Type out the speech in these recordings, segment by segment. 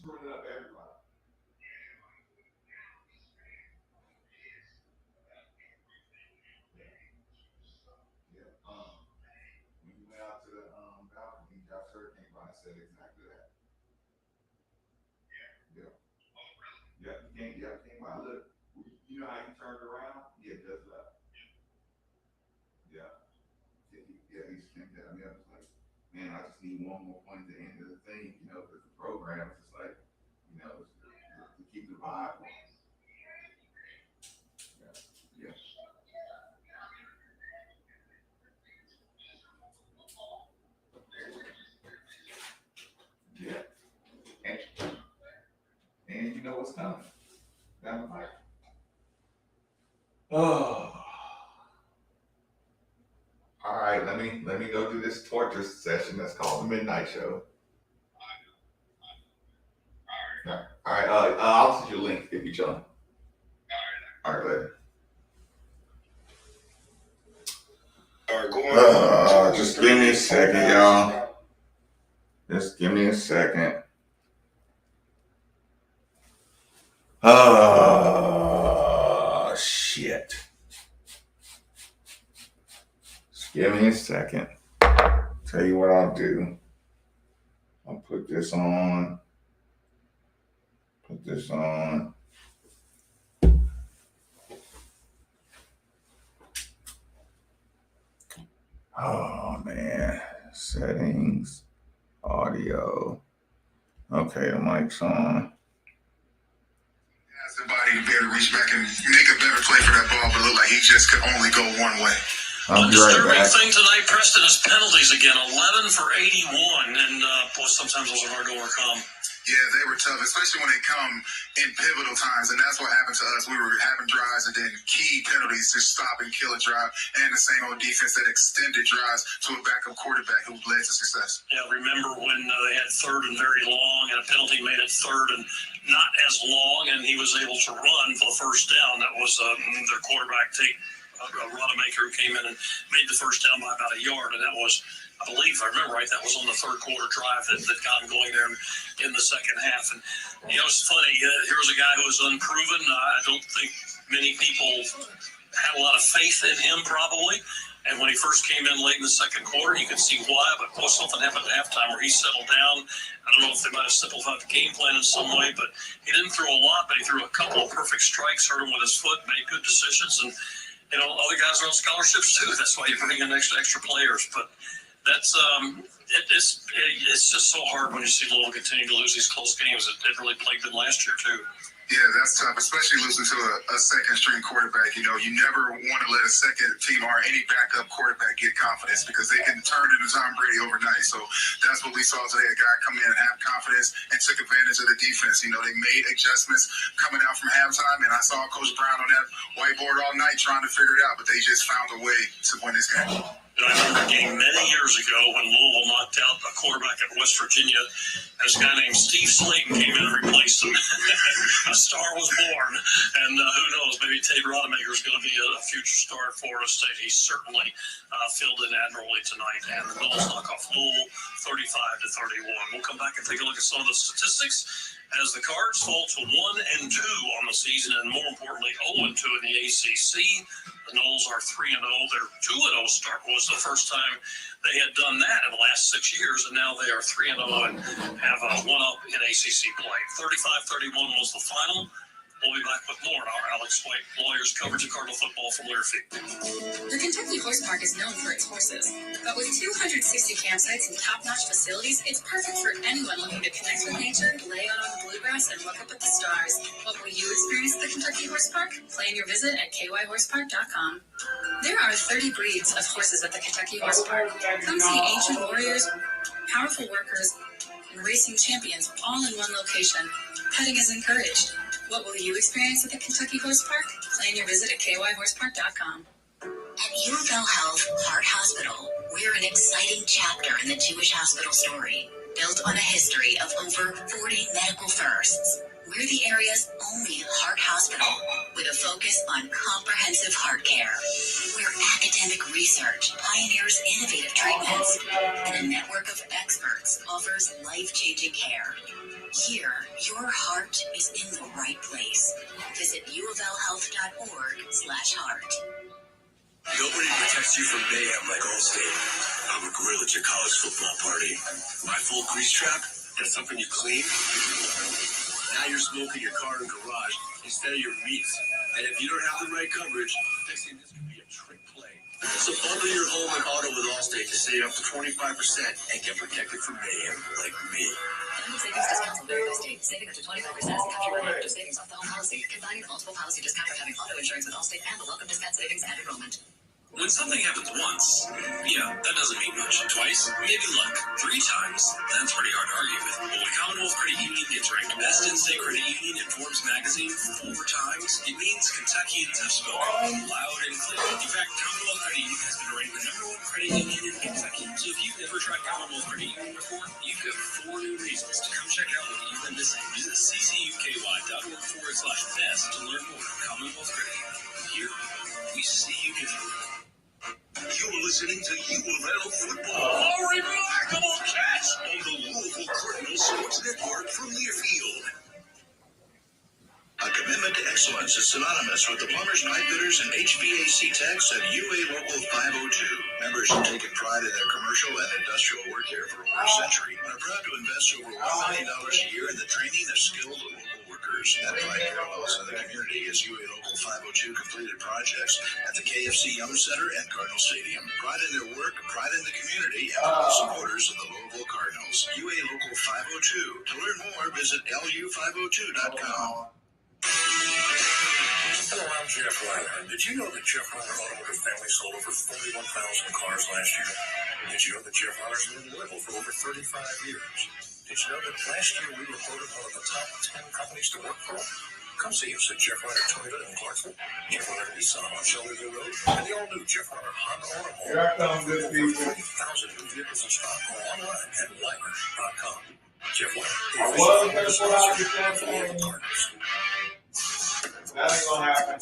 screwing up everybody. Yeah. When you went out to the balcony, Josh Hurricane Brian said exactly that. Yeah. Yeah, you can't. Yeah, came by. Look, you know how he turned around? Yeah, just left. Yeah. Yeah, he just came down. Yeah, I was like, man, I just need one more point at the end of the thing, because the program is just like, to keep the vibe going. Yeah. Yeah. Yeah. And, and you know what's coming down the pipe. Oh. All right, let me go do this torture session that's called the Midnight Show. All right, I'll send you a link if you're chilling. All right, later. Just give me a second, y'all. Just give me a second. Shit. Just give me a second. Tell you what I'll do. I'll put this on. Put this on. Oh, man. Settings. Audio. Okay, the mic's on. Has the body to be able to reach back and make a better play for that ball, but it looked like he just could only go one way. One disturbing thing tonight, Preston, is penalties again. 11 for 81, and boy, sometimes those are hard to overcome. Yeah, they were tough, especially when they come in pivotal times, and that's what happened to us. We were having drives and then key penalties to stop and kill a drive, and the same old defense that extended drives to a backup quarterback who led to success. Yeah, remember when they had third and very long, and a penalty made it third and not as long, and he was able to run for the first down. That was their quarterback take. Rodemaker who came in and made the first down by about a yard, and that was, I believe, if I remember right, that was on the third quarter drive that got him going there in the second half. And it's funny, here was a guy who was unproven. I don't think many people had a lot of faith in him, probably. And when he first came in late in the second quarter, you could see why, but boy, something happened at halftime where he settled down. I don't know if they might have simplified the game plan in some way, but he didn't throw a lot, but he threw a couple of perfect strikes, hurt him with his foot, made good decisions, and other guys are on scholarships too. That's why you bring in extra players. But that's it's just so hard when you see Louisville continue to lose these close games. It really plagued them last year too. Yeah, that's tough, especially losing to a second-string quarterback. You never want to let a second team or any backup quarterback get confidence because they can turn into Tom Brady overnight. So that's what we saw today, a guy come in and have confidence and took advantage of the defense. They made adjustments coming out from halftime, and I saw Coach Brown on that whiteboard all night trying to figure it out, but they just found a way to win this game. I remember a game many years ago when Louisville knocked out a quarterback at West Virginia. This guy named Steve Slayton came in and replaced him. A star was born. And who knows, maybe Tate Rodemaker is going to be a future star at Florida State. He certainly filled in admirably tonight. And the Noles knock off Louisville 35-31. We'll come back and take a look at some of the statistics as the Cards fall to 1-2 on the season, and more importantly, 0-2 in the ACC. The Noles are 3-0. Their 2-0 start was the first time they had done that in the last 6 years, and now they are 3-0 and have one up in ACC play. 35-31 was the final. We'll be back with more on our Alex White Lawyers coverage of Cardinal football from Learfield. The Kentucky Horse Park is known for its horses, but with 260 campsites and top-notch facilities, it's perfect for anyone looking to connect with nature, lay out on the bluegrass, and look up at the stars. What will you experience at the Kentucky Horse Park? Plan your visit at kyhorsepark.com. There are 30 breeds of horses at the Kentucky Horse Park. Come see ancient warriors, powerful workers, and racing champions all in one location. Petting is encouraged. What will you experience at the Kentucky Horse Park? Plan your visit at kyhorsepark.com. At Univille Health Heart Hospital, we're an exciting chapter in the Jewish hospital story, built on a history of over 40 medical firsts. We're the area's only heart hospital with a focus on comprehensive heart care, where academic research pioneers innovative treatments, and a network of experts offers life-changing care. Here, your heart is in the right place. Visit uoflhealth.org/heart. Nobody protects you from mayhem like Allstate. I'm a gorilla at your college football party. My full grease trap, that's something you clean. Now you're smoking your car and garage instead of your meat. And if you don't have the right coverage, fixing this could be a trick play. So bundle your home and auto with Allstate to save up to 25% and get protected from mayhem like me. Savings discounts will vary by state. Saving up to 25% is after your after savings off the home policy. Combining the multiple policy discount of having auto insurance with Allstate and the welcome discount savings and enrollment. When something happens once, yeah, that doesn't mean much. Twice, maybe luck. 3 times, that's pretty hard to argue with. But when Commonwealth Credit Union gets ranked best in-state credit union in Forbes magazine 4 times, it means Kentuckians have spoken loud and clear. In fact, Commonwealth Credit Union has been ranked the #1 credit union in Kentucky. So if you've never tried Commonwealth Credit Union before, you've got 4 new reasons to come check out what you've been missing. Visit ccuky.org/best to learn more. Commonwealth Credit Union. Here, we see you differently. You're listening to U of L Football. A remarkable catch! On the Louisville Cardinals Sports Network from Learfield. A commitment to excellence is synonymous with the plumbers, pipe fitters, and HVAC techs at UA Local 502. Members have taken pride in their commercial and industrial work here for over a century and are proud to invest over $1 million a year in the training of skilled local workers. That pride parallels in the community as UA Local 502 completed projects at the KFC Yum Center and Cardinal Stadium. Pride in their work, pride in the community, and all supporters of the Louisville Cardinals. UA Local 502. To learn more, visit lu502.com. Hello, I'm Jeff Ryder. Did you know that Jeff Ryder Automotive family sold over 41,000 cars last year? Did you know that Jeff Ryder's been in Louisville for over 35 years? Did you know that last year we were voted one of the top 10 companies to work for? Come see us at Jeff Ryder Toyota in Clarksville, Jeff Ryder Nissan on Shelbyville Road, and the all-new Jeff Ryder Honda Automobile. Here I come, good people. 40,000 new vehicles in stock or online at Lymer.com. Jeff Ryder. I was going to pull out the champagne. That ain't gonna happen.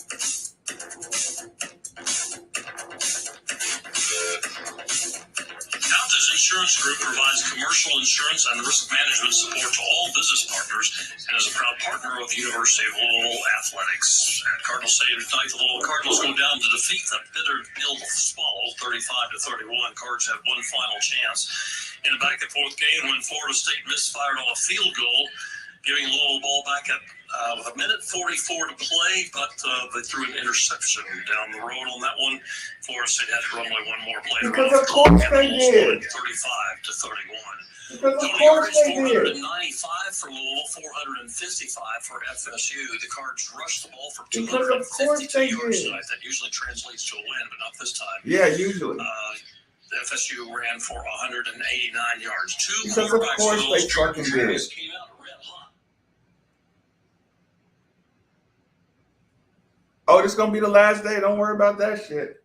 Altus Insurance Group provides commercial insurance and risk management support to all business partners and is a proud partner of the University of Louisville Athletics. At Cardinal Stadium tonight, the Louisville Cardinals go down to defeat the bitter Bill Swallows 35-31. Cards have one final chance in a back-and-forth game when Florida State misfired on a field goal, giving Louisville the ball back at with 1:44 to play, but they threw an interception down the road on that one. Florida State had to run only one more play. Because of course they did. 35-31. Because of Total course yards, they did. 495 for Louisville, 455 for FSU. The Cards rushed the ball for Because of course 252 they yards did. tonight. That usually translates to a win, but not this time. Yeah, usually. The FSU ran for 189 yards. Two Because of quarterbacks course for those they fucking did. Chargers came out red hot. Oh, this is gonna be the last day. Don't worry about that shit.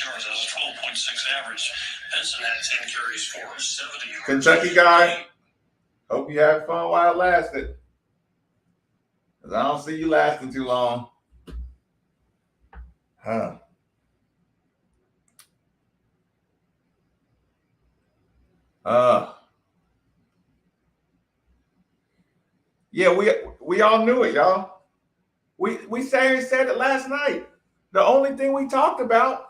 Yards as a 12.6 average. Benson had 10 carries for 70 yards. Kentucky guy, hope you had fun while it lasted. Because I don't see you lasting too long. Huh. Yeah, we all knew it, y'all. We said it last night. The only thing we talked about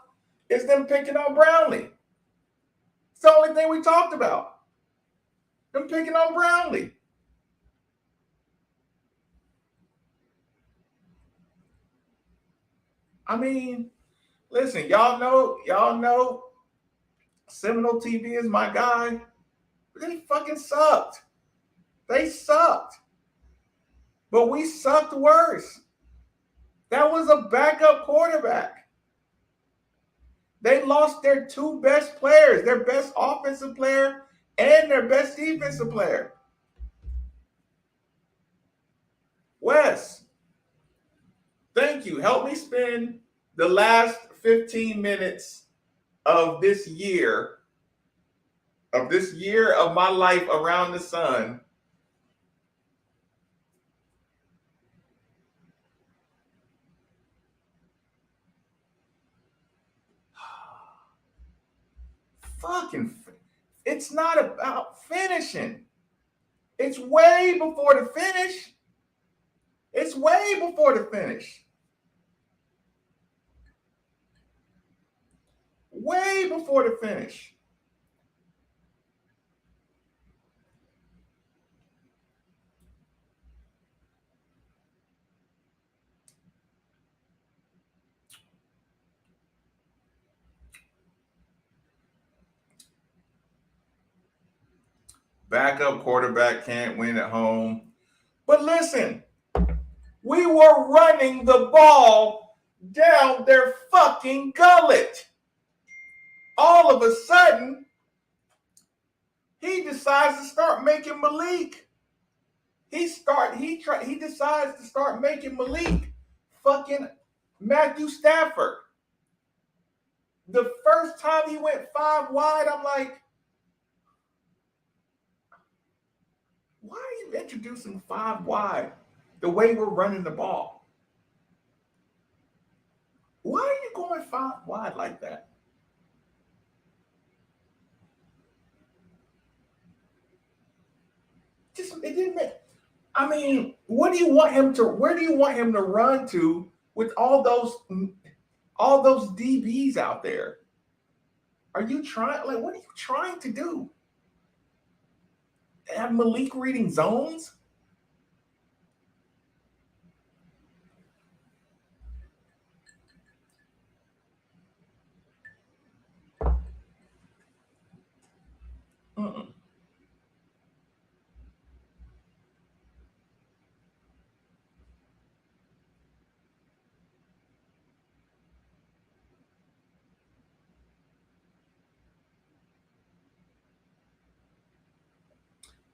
is them picking on Brownlee. It's the only thing we talked about. Them picking on Brownlee. I mean, listen, y'all know Seminole TV is my guy. But they fucking sucked. They sucked. But we sucked worse. That was a backup quarterback. They lost their two best players, their best offensive player and their best defensive player. Wes, thank you. Help me spend the last 15 minutes of this year of my life around the sun It's not about finishing. It's way before the finish. It's way before the finish. Way before the finish. Backup quarterback can't win at home. But listen, we were running the ball down their fucking gullet. All of a sudden, he decides to start making Malik. He decides to start making Malik fucking Matthew Stafford. The first time he went 5 wide, I'm like, why are you introducing 5 wide the way we're running the ball? Why are you going 5 wide like that? It didn't make. I mean, where do you want him to run to with all those DBs out there? Are you trying? Like, what are you trying to do? Have Malik reading zones? Mm-mm.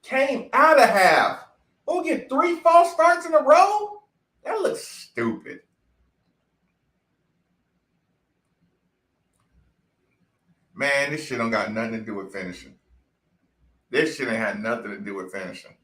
Came out of half. We'll get 3 false starts in a row? That looks stupid. Man, this shit don't got nothing to do with finishing. This shit ain't had nothing to do with finishing.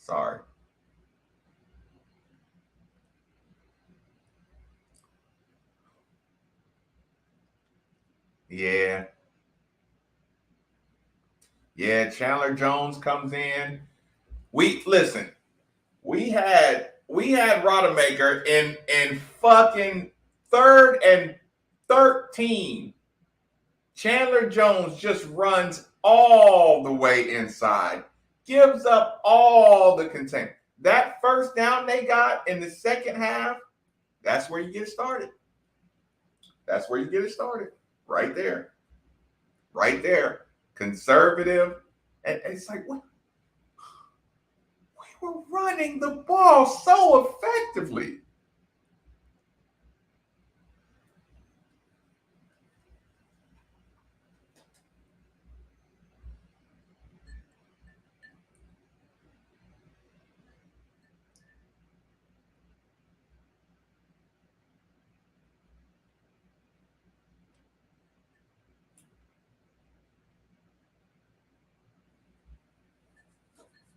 Sorry. Yeah. Yeah, Chandler Jones comes in. We had Rodemaker in fucking 3rd and 13. Chandler Jones just runs all the way inside, gives up all the contain. That first down they got in the second half, that's where you get started. That's where you get it started. Right there. Right there. Conservative. And it's like, what? We were running the ball so effectively.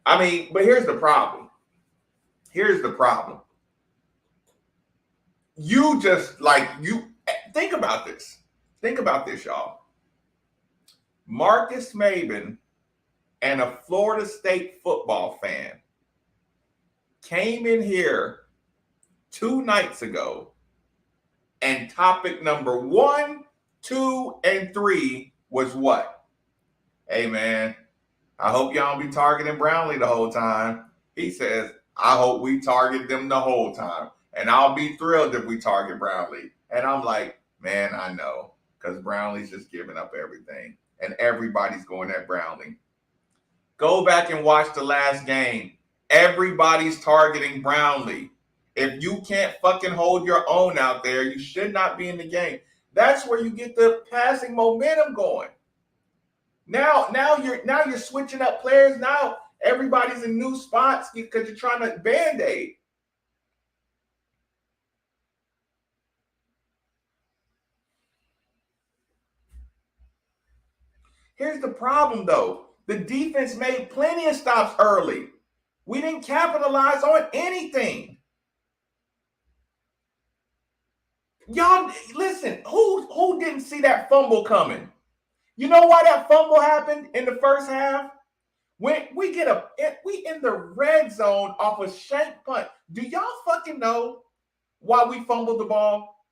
I mean, but here's the problem. You think about this. Think about this, y'all. Marcus Maben and a Florida State football fan came in here 2 nights ago, and topic number 1, 2, and 3 was what? Hey, man, I hope y'all don't be targeting Brownlee the whole time. He says, I hope we target them the whole time. And I'll be thrilled if we target Brownlee. And I'm like, man, I know. Because Brownlee's just giving up everything. And everybody's going at Brownlee. Go back and watch the last game. Everybody's targeting Brownlee. If you can't fucking hold your own out there, you should not be in the game. That's where you get the passing momentum going. Now you're switching up players. Now everybody's in new spots because you're trying to band-aid. Here's the problem, though. The defense made plenty of stops early. We didn't capitalize on anything. Y'all, listen, who didn't see that fumble coming? You know why that fumble happened in the first half? When we in the red zone off a shank punt. Do y'all fucking know why we fumbled the ball?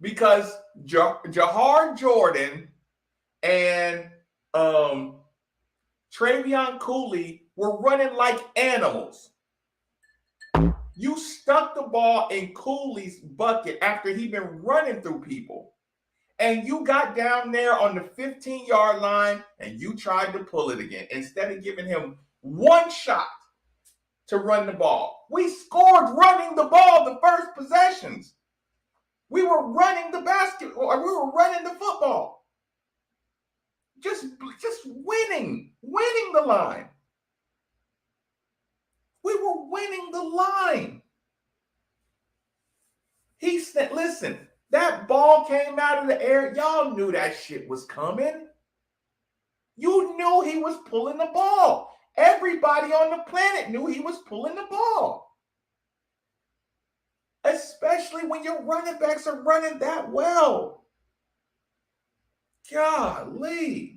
Because Jahar Jordan and Travion Cooley were running like animals. You stuck the ball in Cooley's bucket after he'd been running through people. And you got down there on the 15-yard line and you tried to pull it again instead of giving him one shot to run the ball. We scored running the ball the first possessions. We were running the basketball, or we were running the football. Just winning the line. We were winning the line. He said, listen, that ball came out of the air. Y'all knew that shit was coming. You knew he was pulling the ball. Everybody on the planet knew he was pulling the ball. Especially when your running backs are running that well. Golly.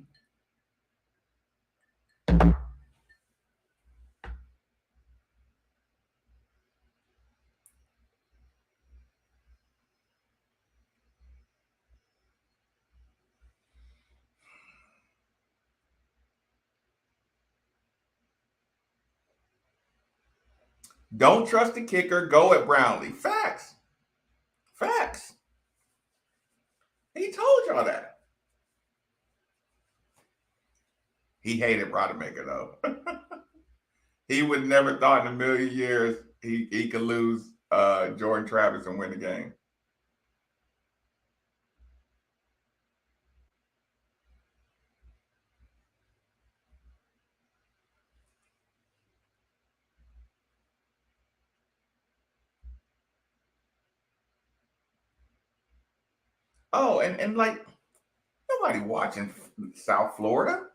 Don't trust the kicker. Go at Brownlee. Facts. He told y'all that. He hated Rodemaker, though. He would never thought in a million years he could lose Jordan Travis and win the game. Oh, and like, nobody watching South Florida.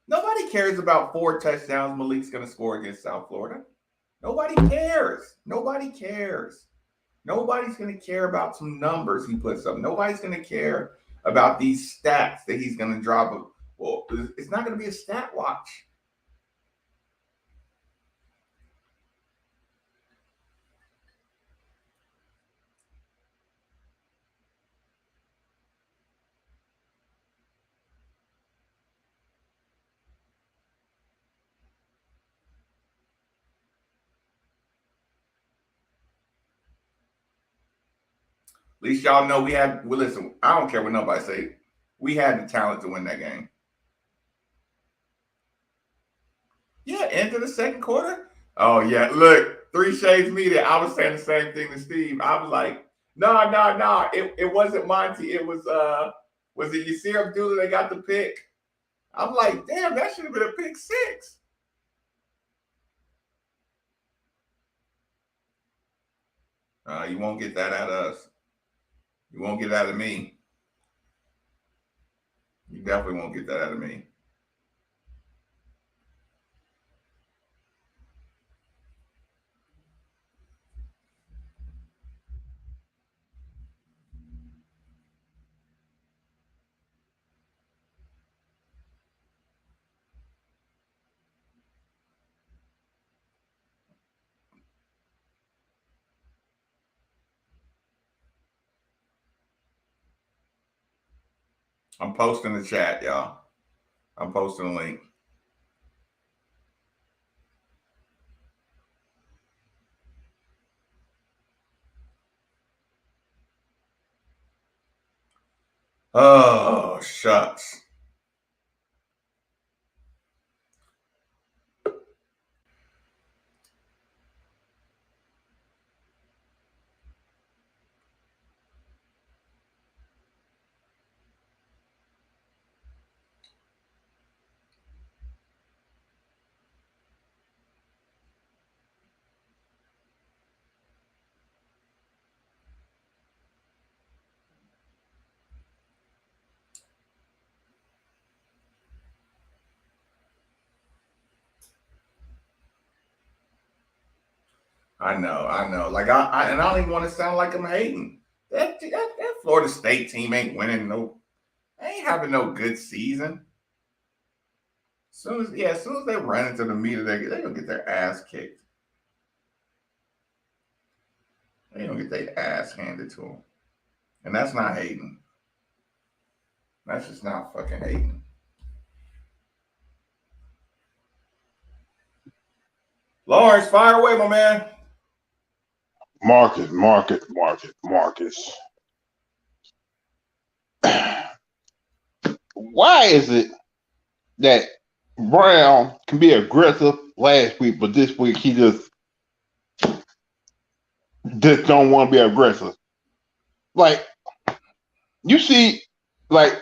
Nobody cares about 4 touchdowns Malik's going to score against South Florida. Nobody cares. Nobody's going to care about some numbers he puts up. Nobody's going to care about these stats that he's going to drop. Well, it's not going to be a stat watch. At least y'all know listen, I don't care what nobody say. We had the talent to win that game. Yeah, into the second quarter. Oh, yeah. Look, 3 Shades Media. I was saying the same thing to Steve. I was like, no. It wasn't Monty. It was it Yasir Abdullah that got the pick? I'm like, damn, that should have been a pick 6. You won't get that out of us. You won't get it out of me. You definitely won't get that out of me. I'm posting the chat, y'all. I'm posting a link. Oh, shucks. I know. Like I don't even want to sound like I'm hating. That Florida State team ain't winning ain't having no good season. As soon as they run into the meter, they're gonna get their ass kicked. They're gonna get their ass handed to them. And that's not hating. That's just not fucking hating. Lawrence, fire away, my man. Marcus. Why is it that Brown can be aggressive last week, but this week he just don't want to be aggressive? Like you see, like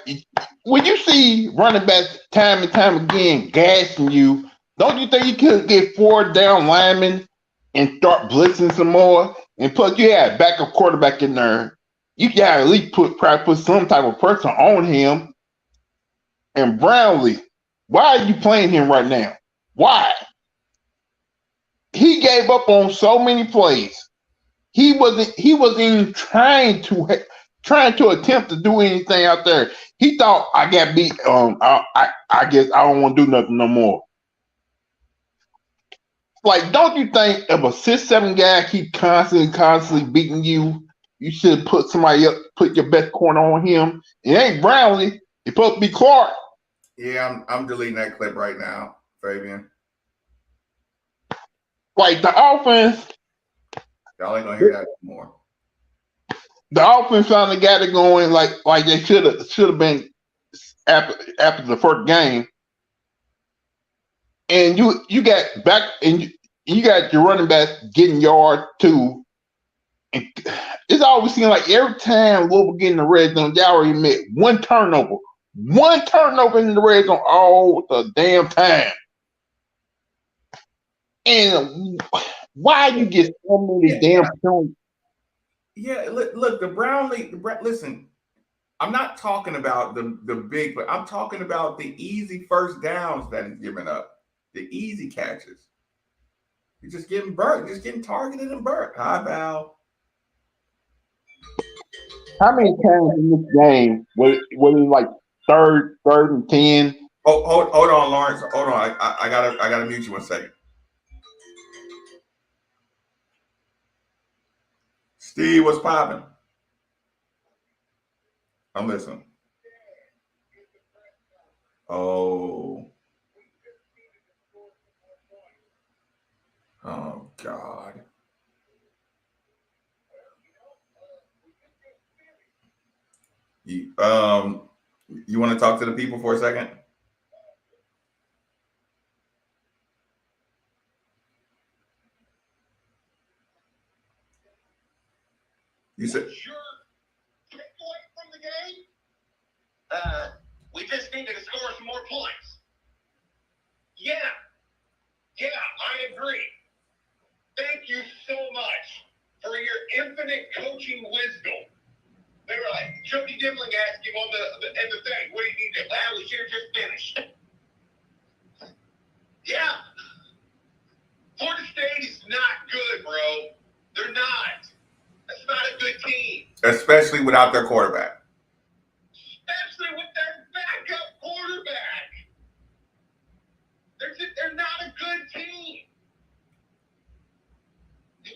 when you see running backs time and time again gassing you, don't you think you could get 4 down linemen and start blitzing some more? And plus, you had backup quarterback in there. You got at least probably put some type of pressure on him. And Brownlee, why are you playing him right now? Why? He gave up on so many plays. He wasn't even trying to attempt to do anything out there. He thought I got beat. I guess I don't want to do nothing no more. Like, don't you think if a 6'7" guy keep constantly beating you, you should put somebody up, put your best corner on him? It ain't Brownlee. It's supposed to be Clark. Yeah, I'm deleting that clip right now, Fabian. Like the offense. Y'all ain't gonna hear that anymore. The offense finally got it going like they should have been after the first game. And you got back and you got your running back getting yards too. And it's always seemed like every time Louisville get in the red zone, they already made one turnover in the red zone all the damn time. And why you get so many damn penalties? Yeah, look, the Brownlee. Listen, I'm not talking about the big, but I'm talking about the easy first downs that he's giving up, the easy catches. He's just getting burnt, just getting targeted and burnt. Hi, Val. How many times in this game was it like third and 10? Oh, hold on, Lawrence. Hold on. I gotta mute you 1 second. Steve, what's popping? I'm listening. Oh God. You want to talk to the people for a second? You said sure take away from the game. We just needed to score some more points. Yeah, I agree. Thank you so much for your infinite coaching wisdom. They were like, Jody Dimling asked him on the thing, what do you need to do? Well, we should have just finished. Yeah. Florida State is not good, bro. They're not. That's not a good team. especially without their quarterback. Especially with their backup quarterback. They're not a good team.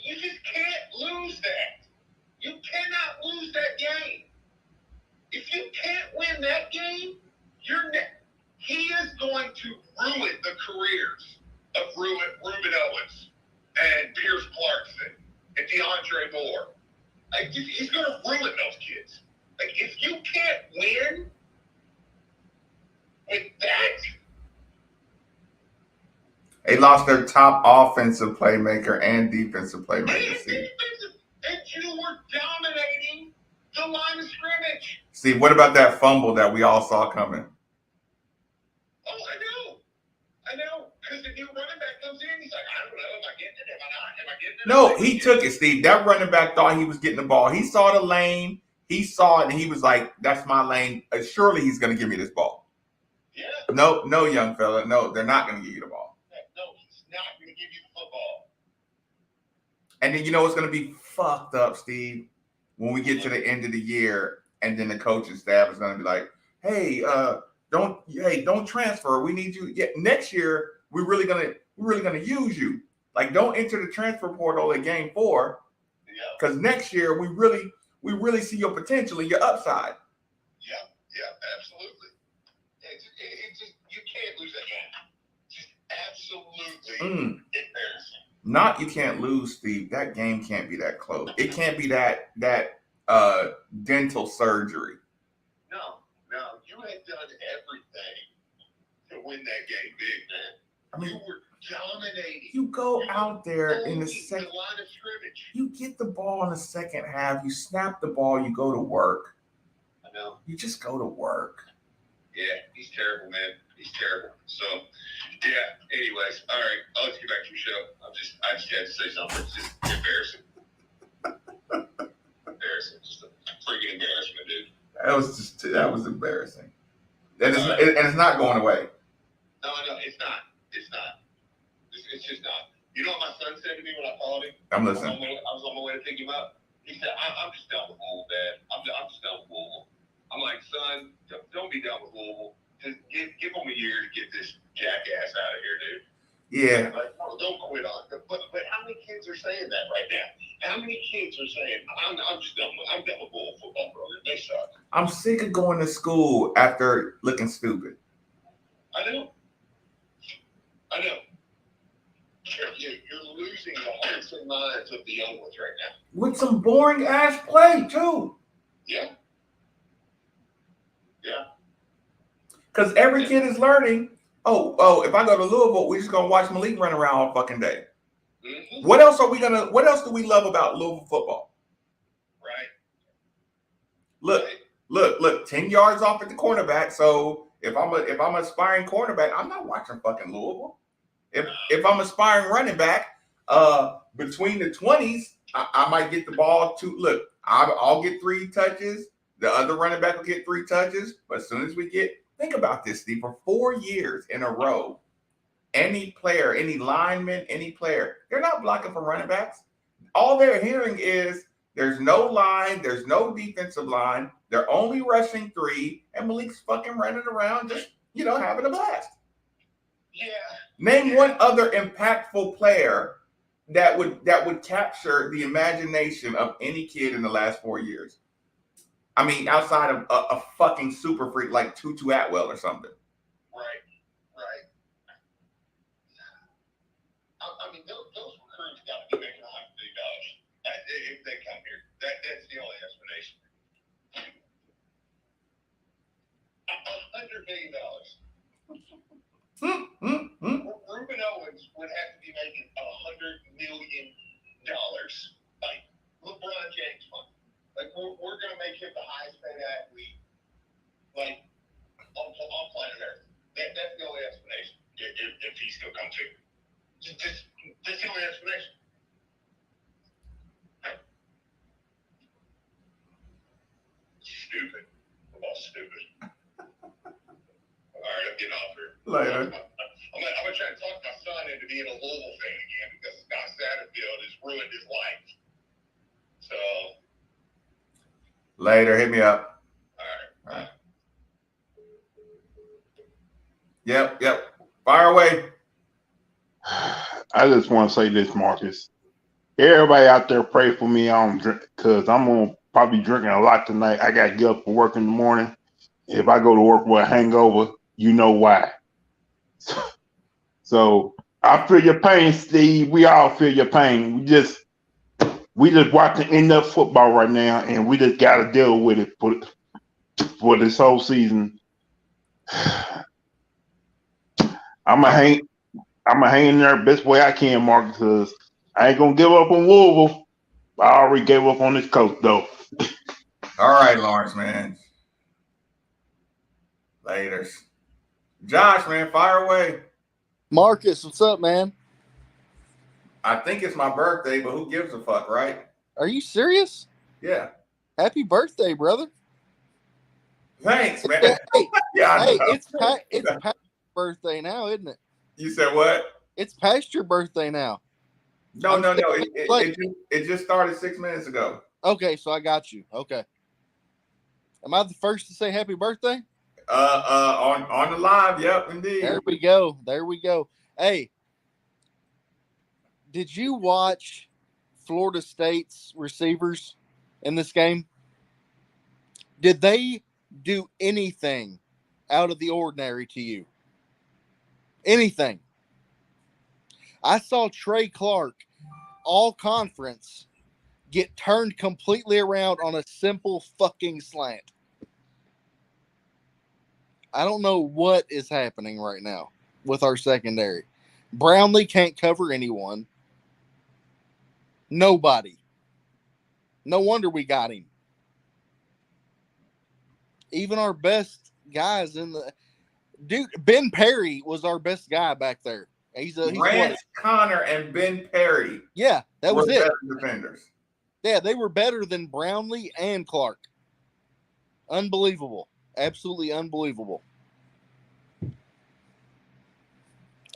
You just can't lose that. You cannot lose that game. If you can't win that game, he is going to ruin the careers of Reuben Owens and Pierce Clarkson and DeAndre Moore. Like, he's going to ruin those kids. Like, if you can't win with that, They lost their top offensive playmaker and defensive playmaker. and you were dominating the line of scrimmage. See, what about that fumble that we all saw coming? Oh, I know. Because the new running back comes in, he's like, I don't know, am I getting it? Am I not? Am I getting it? No, he took it, Steve. That running back thought he was getting the ball. He saw the lane. He saw it, and he was like, that's my lane. Surely he's going to give me this ball. Yeah. No, young fella. No, they're not going to give you the ball. No, he's not going to give you the football. And then you know what's going to be fucked up, Steve? When we get to the end of the year, and then the coaching staff is going to be like, "Hey, don't transfer. We need you. Yeah, next year we're really gonna use you. Like, don't enter the transfer portal at game 4, because next year we really see your potential and your upside." Yeah, absolutely. It just you can't lose that game. Just absolutely embarrassing. Not you can't lose, Steve. That game can't be that close. It can't be that dental surgery. No, you had done everything to win that game big, man. I mean, You were dominating. you go out there in the owning second. the line of scrimmage. You get the ball in the second half. You snap the ball. You go to work. I know. You just go to work. Yeah, he's terrible, man. He's terrible. So, yeah. Anyways, all right. I'll let you get back to your show. I just had to say something. It's just embarrassing. Embarrassing. Just a freaking embarrassment, dude. That was embarrassing. And it's not going away. No, it's not. It's not. It's just not. You know what my son said to me when I called him? I'm listening. I was on my way to pick him up. He said, I'm just done with Louisville, Dad. I'm just done with Louisville. I'm like, son, don't be done with Louisville. Just give him a year to get this jackass out of here, dude. Yeah. Like, oh, don't quit on it. But how many kids are saying that right now? How many kids are saying, I'm just done with Louisville football program. They suck. I'm sick of going to school after looking stupid. I know. You're losing the hearts and minds of the young ones right now. With some boring ass play too. Yeah. Because every kid is learning. Oh, if I go to Louisville, we're just gonna watch Malik run around all fucking day. Mm-hmm. What else do we love about Louisville football? Right. Look, 10 yards off at the cornerback. So if I'm an aspiring cornerback, I'm not watching fucking Louisville. If I'm aspiring running back, between the 20s, I might get the ball to look. I'll get 3 touches. The other running back will get 3 touches. But as soon as think about this, Steve, for 4 years in a row, any player, any lineman, any player, they're not blocking for running backs. All they're hearing is there's no line, there's no defensive line. They're only rushing 3, and Malik's fucking running around just, having a blast. Yeah. Name one other impactful player that would capture the imagination of any kid in the last 4 years. I mean, outside of a fucking super freak like Tutu Atwell or something. Right. I mean, those recruits got to be making $100 million if they come here. That's the only explanation. $100 million. Ruben Owens would have to be making $100 million, like LeBron James money. Like we're gonna make him the highest paid athlete, like on planet Earth. That's the only explanation. If he still comes here, that's the only explanation. Stupid. All stupid. All right, I'm getting off here. Later. I'm gonna try to talk my son into being a Louisville fan again because Scott Satterfield has ruined his life. So. Later, hit me up. All right. Yep. Fire away. I just want to say this, Marcus. Everybody out there pray for me. I don't drink because I'm gonna probably drinking a lot tonight. I gotta get up for work in the morning. If I go to work with a hangover, you know why. So I feel your pain, Steve. We all feel your pain. We just watching enough football right now, and we just gotta deal with it for this whole season. I'm gonna hang in there the best way I can, Mark, because I ain't gonna give up on Louisville. I already gave up on this coach, though. All right, Lawrence, man. Later. Josh, man, fire away. Marcus, what's up, man? I think it's my birthday, but who gives a fuck, right? Are you serious? Yeah. Happy birthday, brother. Thanks, man. Hey, Yeah, hey, it's past your birthday now, isn't it? You said what? It's past your birthday now. No. It just started 6 minutes ago. Okay, so I got you. Okay. Am I the first to say happy birthday? On the live. Yep, indeed. There we go. There we go. Hey, did you watch Florida State's receivers in this game? Did they do anything out of the ordinary to you? Anything? I saw Trey Clark all conference get turned completely around on a simple fucking slant. I don't know what is happening right now with our secondary. Brownlee can't cover anyone. Nobody. No wonder we got him. Even our best guys in the dude, Ben Perry was our best guy back there. He's Rance, Connor, and Ben Perry. Yeah, that was it. Better defenders. Yeah, they were better than Brownlee and Clark. Unbelievable. Absolutely unbelievable.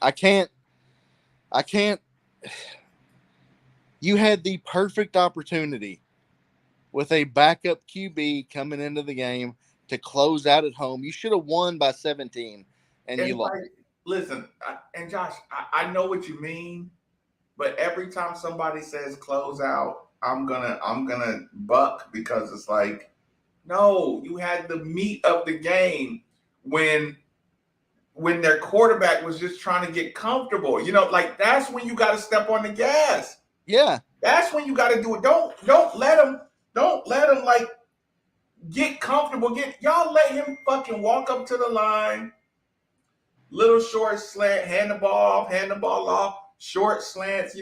I can't. You had the perfect opportunity with a backup QB coming into the game to close out at home. You should have won by 17, and you lost. Listen, and Josh, I know what you mean, but every time somebody says close out, I'm gonna buck, because it's like, no, you had the meat of the game when their quarterback was just trying to get comfortable. Like, that's when you got to step on the gas. Yeah, that's when you got to do it. Don't let him like get comfortable. Y'all let him fucking walk up to the line. Little short slant, hand the ball off, short slants,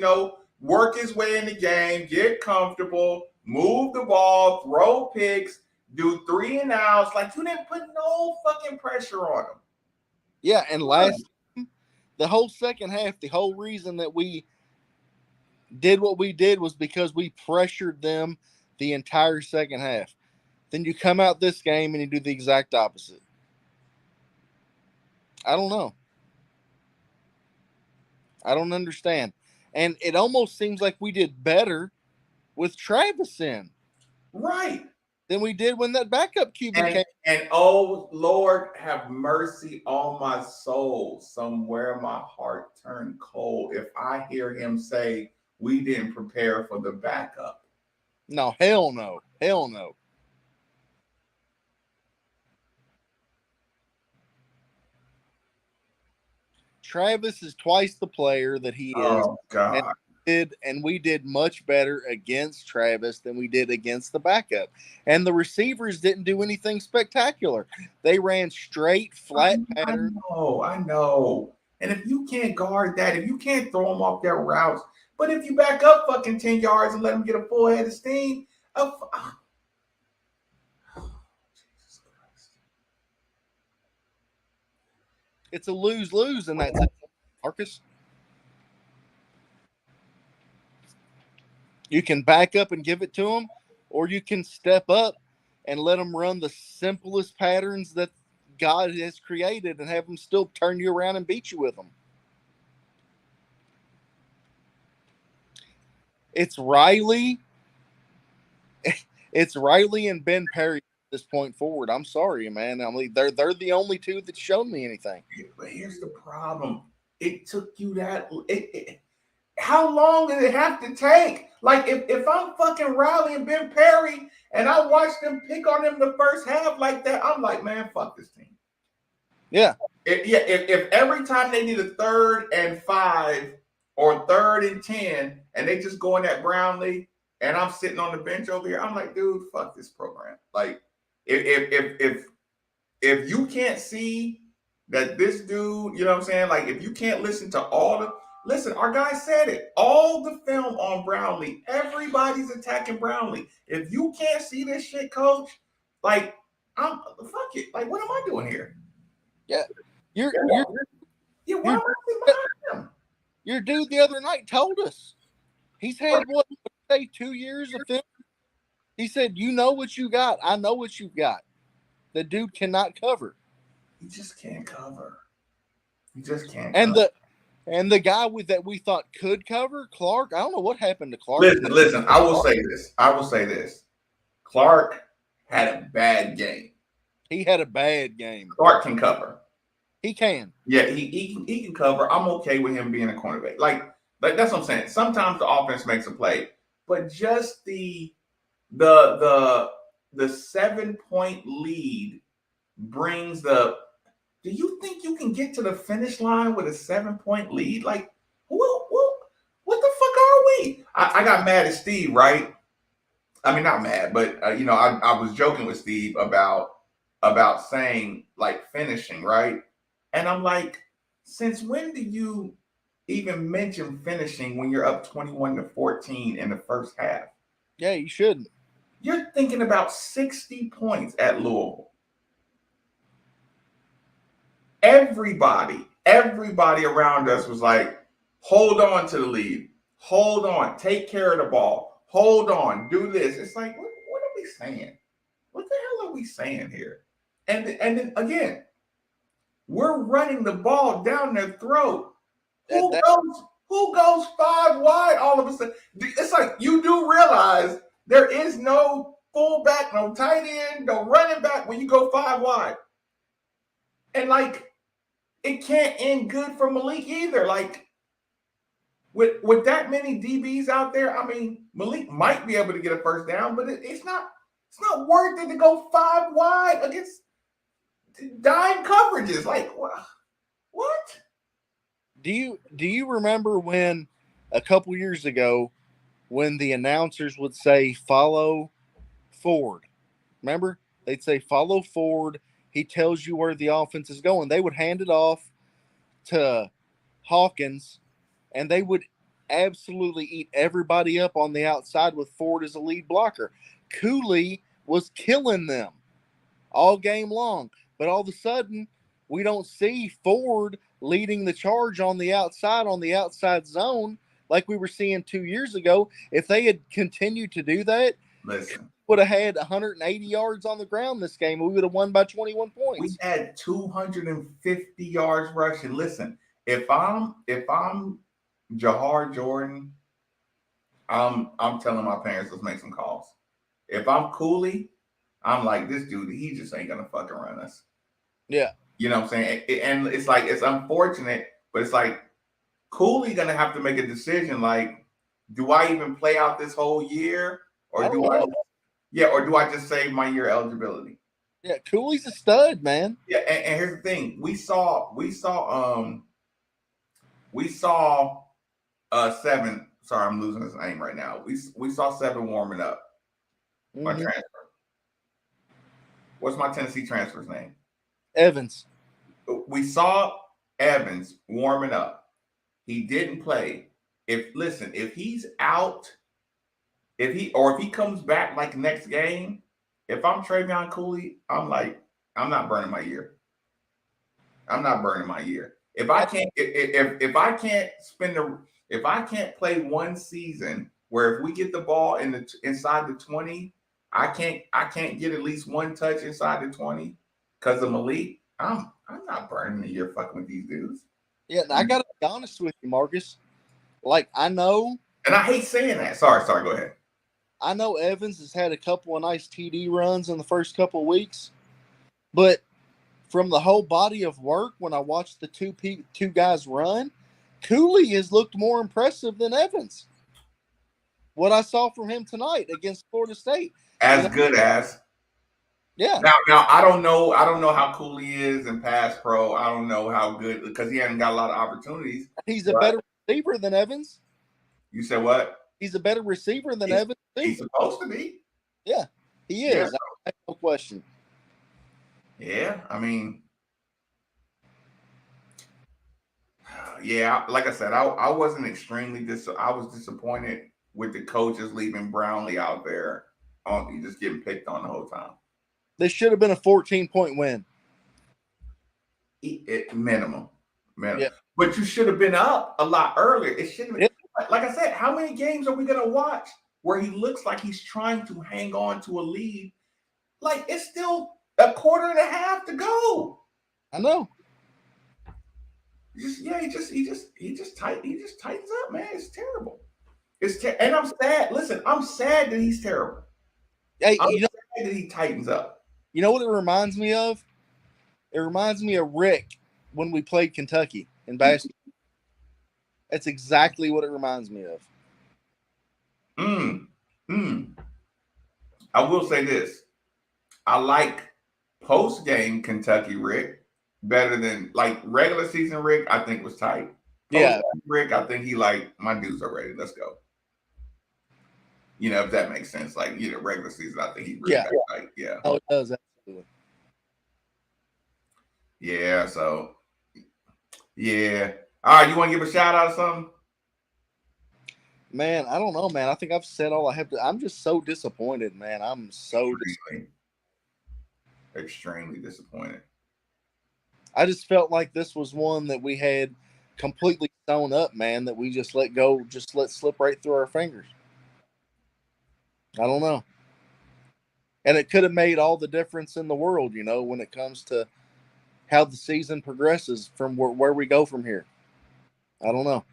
work his way in the game, get comfortable, move the ball, throw picks, do 3 and outs. Like, you didn't put no fucking pressure on him. Yeah, and the whole second half, the whole reason that we did what we did was because we pressured them the entire second half. Then you come out this game and you do the exact opposite. I don't know. I don't understand. And it almost seems like we did better with Travis in. Right. Than we did when that backup QB came. And oh, Lord, have mercy on my soul. Somewhere my heart turned cold if I hear him say we didn't prepare for the backup. No, hell no. Hell no. Travis is twice the player that he is. Oh, God. And we did much better against Travis than we did against the backup. And the receivers didn't do anything spectacular. They ran straight, flat pattern. I know. And if you can't guard that, if you can't throw them off their routes, but if you back up fucking 10 yards and let them get a full head of steam, it's a lose-lose in that situation, Marcus. You can back up and give it to them, or you can step up and let them run the simplest patterns that God has created and have them still turn you around and beat you with them. It's Riley. It's Riley and Ben Perry at this point forward. I'm sorry, man. I mean, they're the only two that's shown me anything. But here's the problem. It took you that. How long did it have to take? Like, if I'm fucking Riley and Ben Perry and I watch them pick on them the first half like that, I'm like, man, fuck this team. Yeah. If every time they need a 3rd and 5 or 3rd and 10 and they just go in that Brownlee and I'm sitting on the bench over here, I'm like, dude, fuck this program. Like, if you can't see that this dude, you know what I'm saying? Like, if you can't listen to listen, our guy said it. All the film on Brownlee, everybody's attacking Brownlee. If you can't see this shit, coach, like, fuck it. Like, what am I doing here? Yeah. Why am I behind him? Your dude the other night told us. He's had, 2 years of film? He said, you know what you got. I know what you've got. The dude cannot cover. He just can't cover. He just can't and cover. And the guy that we thought could cover, Clark, I don't know what happened to Clark. Listen. I will say this. Clark had a bad game. He had a bad game. Clark can cover. He can. Yeah, he can cover. I'm okay with him being a cornerback. Like that's what I'm saying. Sometimes the offense makes a play, but just the 7-point lead brings the. Do you think you can get to the finish line with a 7-point lead? Like, what the fuck are we? I got mad at Steve, right? I mean, not mad, but I was joking with Steve about saying like finishing, right? And I'm like, since when do you even mention finishing when you're up 21-14 in the first half? Yeah, you shouldn't. You're thinking about 60 points at Louisville. Everybody around us was like, hold on to the lead. Hold on. Take care of the ball. Hold on. Do this. It's like, what are we saying? What the hell are we saying here? And then again, we're running the ball down their throat. Who goes 5 wide all of a sudden? It's like you do realize there is no fullback, no tight end, no running back when you go 5 wide. And like it can't end good for Malik either. Like with that many DBs out there, I mean, Malik might be able to get a first down, but it's not worth it to go 5 wide against dime coverages. Like what? Do you remember when a couple years ago when the announcers would say follow Ford? Remember? They'd say follow Ford. He tells you where the offense is going. They would hand it off to Hawkins, and they would absolutely eat everybody up on the outside with Ford as a lead blocker. Cooley was killing them all game long. But all of a sudden, we don't see Ford leading the charge on the outside zone, like we were seeing 2 years ago. If they had continued to do that, listen, would have had 180 yards on the ground this game. We would have won by 21 points. We had 250 yards rushing. Listen, if I'm Jahar Jordan, I'm telling my parents, let's make some calls. If I'm Cooley, I'm like, this dude, he just ain't gonna fucking run us. Yeah. You know what I'm saying? And it's like, it's unfortunate, but it's like Cooley gonna have to make a decision. Like, do I even play out this whole year, or do I just save my year eligibility? Yeah, Cooley's a stud, man. Yeah, and here's the thing: we saw 7. Sorry, I'm losing his name right now. We saw 7 warming up. My transfer. What's my Tennessee transfer's name? Evans. We saw Evans warming up. He didn't play. If he's out, if he comes back like next game, if I'm Travion Cooley, I'm like, I'm not burning my year. If I can't, if I can't play one season where if we get the ball inside the 20, I can't get at least one touch inside the 20 because of Malik. I'm not burning the year fucking with these dudes. Yeah, I gotta be honest with you, Marcus. Like, I know, and I hate saying that. Sorry, go ahead. I know Evans has had a couple of nice TD runs in the first couple of weeks, but from the whole body of work, when I watched the two guys run, Cooley has looked more impressive than Evans. What I saw from him tonight against Florida State, good as. Yeah. Now I don't know how cool he is in pass pro. I don't know how good because he hasn't got a lot of opportunities. He's a better receiver than Evans. You said what? He's a better receiver than Evans. He's supposed to be. Yeah, he is. Yeah. No question. Yeah, I mean, yeah, like I said, I wasn't extremely I was disappointed with the coaches leaving Brownlee out there on just getting picked on the whole time. This should have been a 14-point win. Minimum. Yeah. But you should have been up a lot earlier. It shouldn't have been, like I said, how many games are we going to watch where he looks like he's trying to hang on to a lead? Like, it's still a quarter and a half to go. I know. He just tightens up, man. It's terrible. And I'm sad. Listen, I'm sad that he's terrible. Hey, I'm sad that he tightens up. you know what it reminds me of? It reminds me of Rick when we played Kentucky in basketball. That's exactly what it reminds me of. I will say this. I like post game Kentucky Rick better than like regular season Rick. I think was tight. Post game Rick, I think he like my dudes are ready. Let's go. You know, if that makes sense. Like, you know, regular season, I think he really got tight. Yeah. Oh, it does, absolutely. Yeah, so yeah. All right, you want to give a shout out or something? Man, I don't know, man. I think I've said all I have to. I'm just so disappointed, man. I'm so extremely disappointed. I just felt like this was one that we had completely sewn up, man, that we just let go, just let slip right through our fingers. I don't know. And it could have made all the difference in the world, you know, when it comes to how the season progresses from where we go from here. I don't know.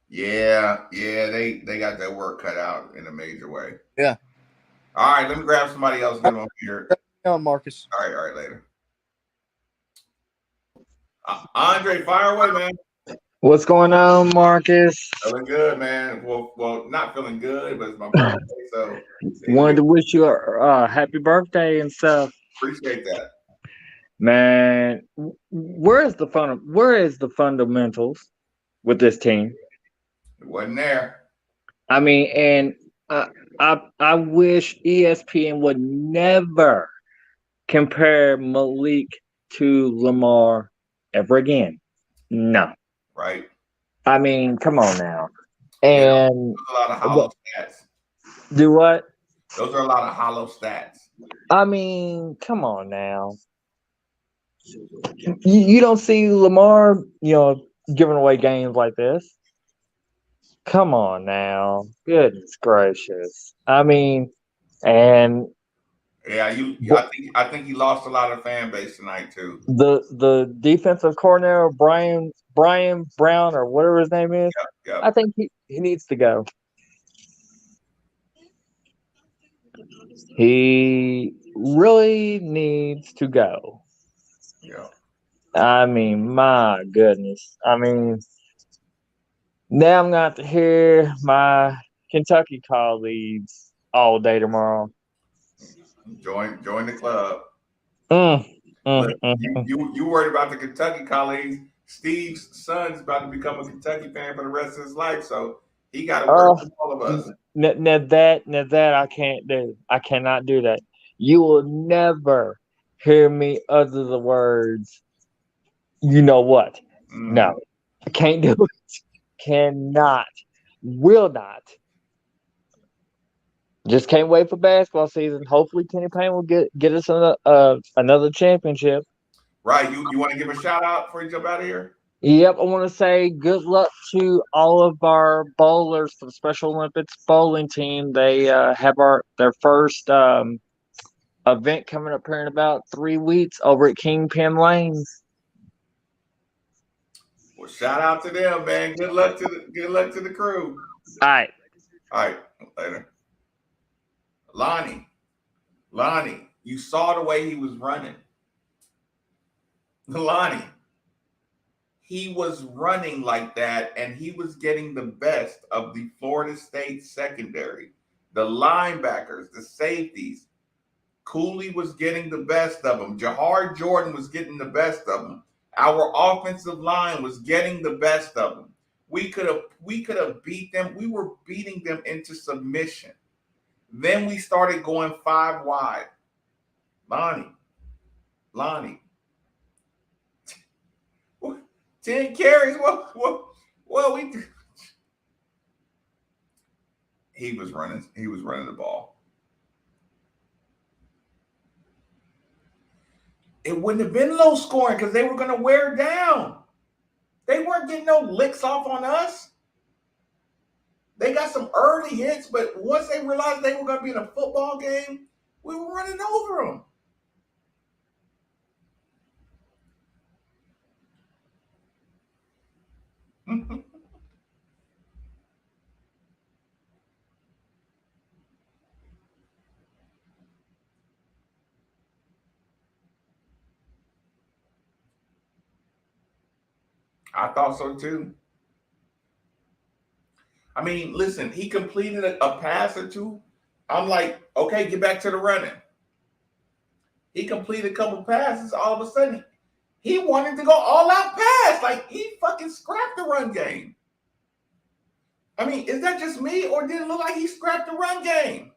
Yeah, they got their work cut out in a major way. Yeah. All right, let me grab somebody else. Get on here. On Marcus. All right, later. Andre, fire away, man. What's going on, Marcus? Feeling good, man. Well, not feeling good, but it's my birthday, so wanted to wish you a happy birthday and stuff. Appreciate that, man. Where is the fundamentals with this team? It wasn't there. I mean, and I wish ESPN would never compare Malik to Lamar ever again. No. Right. I mean, come on now. And a lot of hollow stats. Do what? Those are a lot of hollow stats. I mean, come on now. You don't see Lamar, giving away games like this. Come on now. Goodness gracious. I mean, and yeah, I think he lost a lot of fan base tonight too. The defensive coordinator Brian Brown or whatever his name is. Yep. I think he needs to go. He really needs to go. Yeah. I mean, my goodness. I mean, now I'm going to have to hear my Kentucky colleagues all day tomorrow. Join the club. Look, you worried about the Kentucky colleagues. Steve's son's about to become a Kentucky fan for the rest of his life, so he got to work with all of us. Now that I can't do. I cannot do that. You will never hear me utter the words, you know what? No, I can't do it. Cannot. Will not. Just can't wait for basketball season. Hopefully, Kenny Payne will get us another championship. Right. You want to give a shout out before you jump out of here? Yep. I want to say good luck to all of our bowlers for the Special Olympics bowling team. They have their first event coming up here in about 3 weeks over at Kingpin Lanes. Well, shout out to them, man. Good luck to the crew. All right. Later. Lonnie, you saw the way he was running. Lonnie, he was running like that, and he was getting the best of the Florida State secondary, the linebackers, the safeties. Cooley was getting the best of them. Jahar Jordan was getting the best of them. Our offensive line was getting the best of them. We could have beat them. We were beating them into submission. Then we started going 5 wide. Lonnie. 10 carries. Well, he was running the ball. It wouldn't have been low scoring because they were going to wear down. They weren't getting no licks off on us. They got some early hits, but once they realized they were going to be in a football game, we were running over them. I thought so too. I mean, listen, he completed a pass or two. I'm like, okay, get back to the running. He completed a couple passes. All of a sudden, he wanted to go all out pass. Like, he fucking scrapped the run game. I mean, is that just me, or did it look like he scrapped the run game?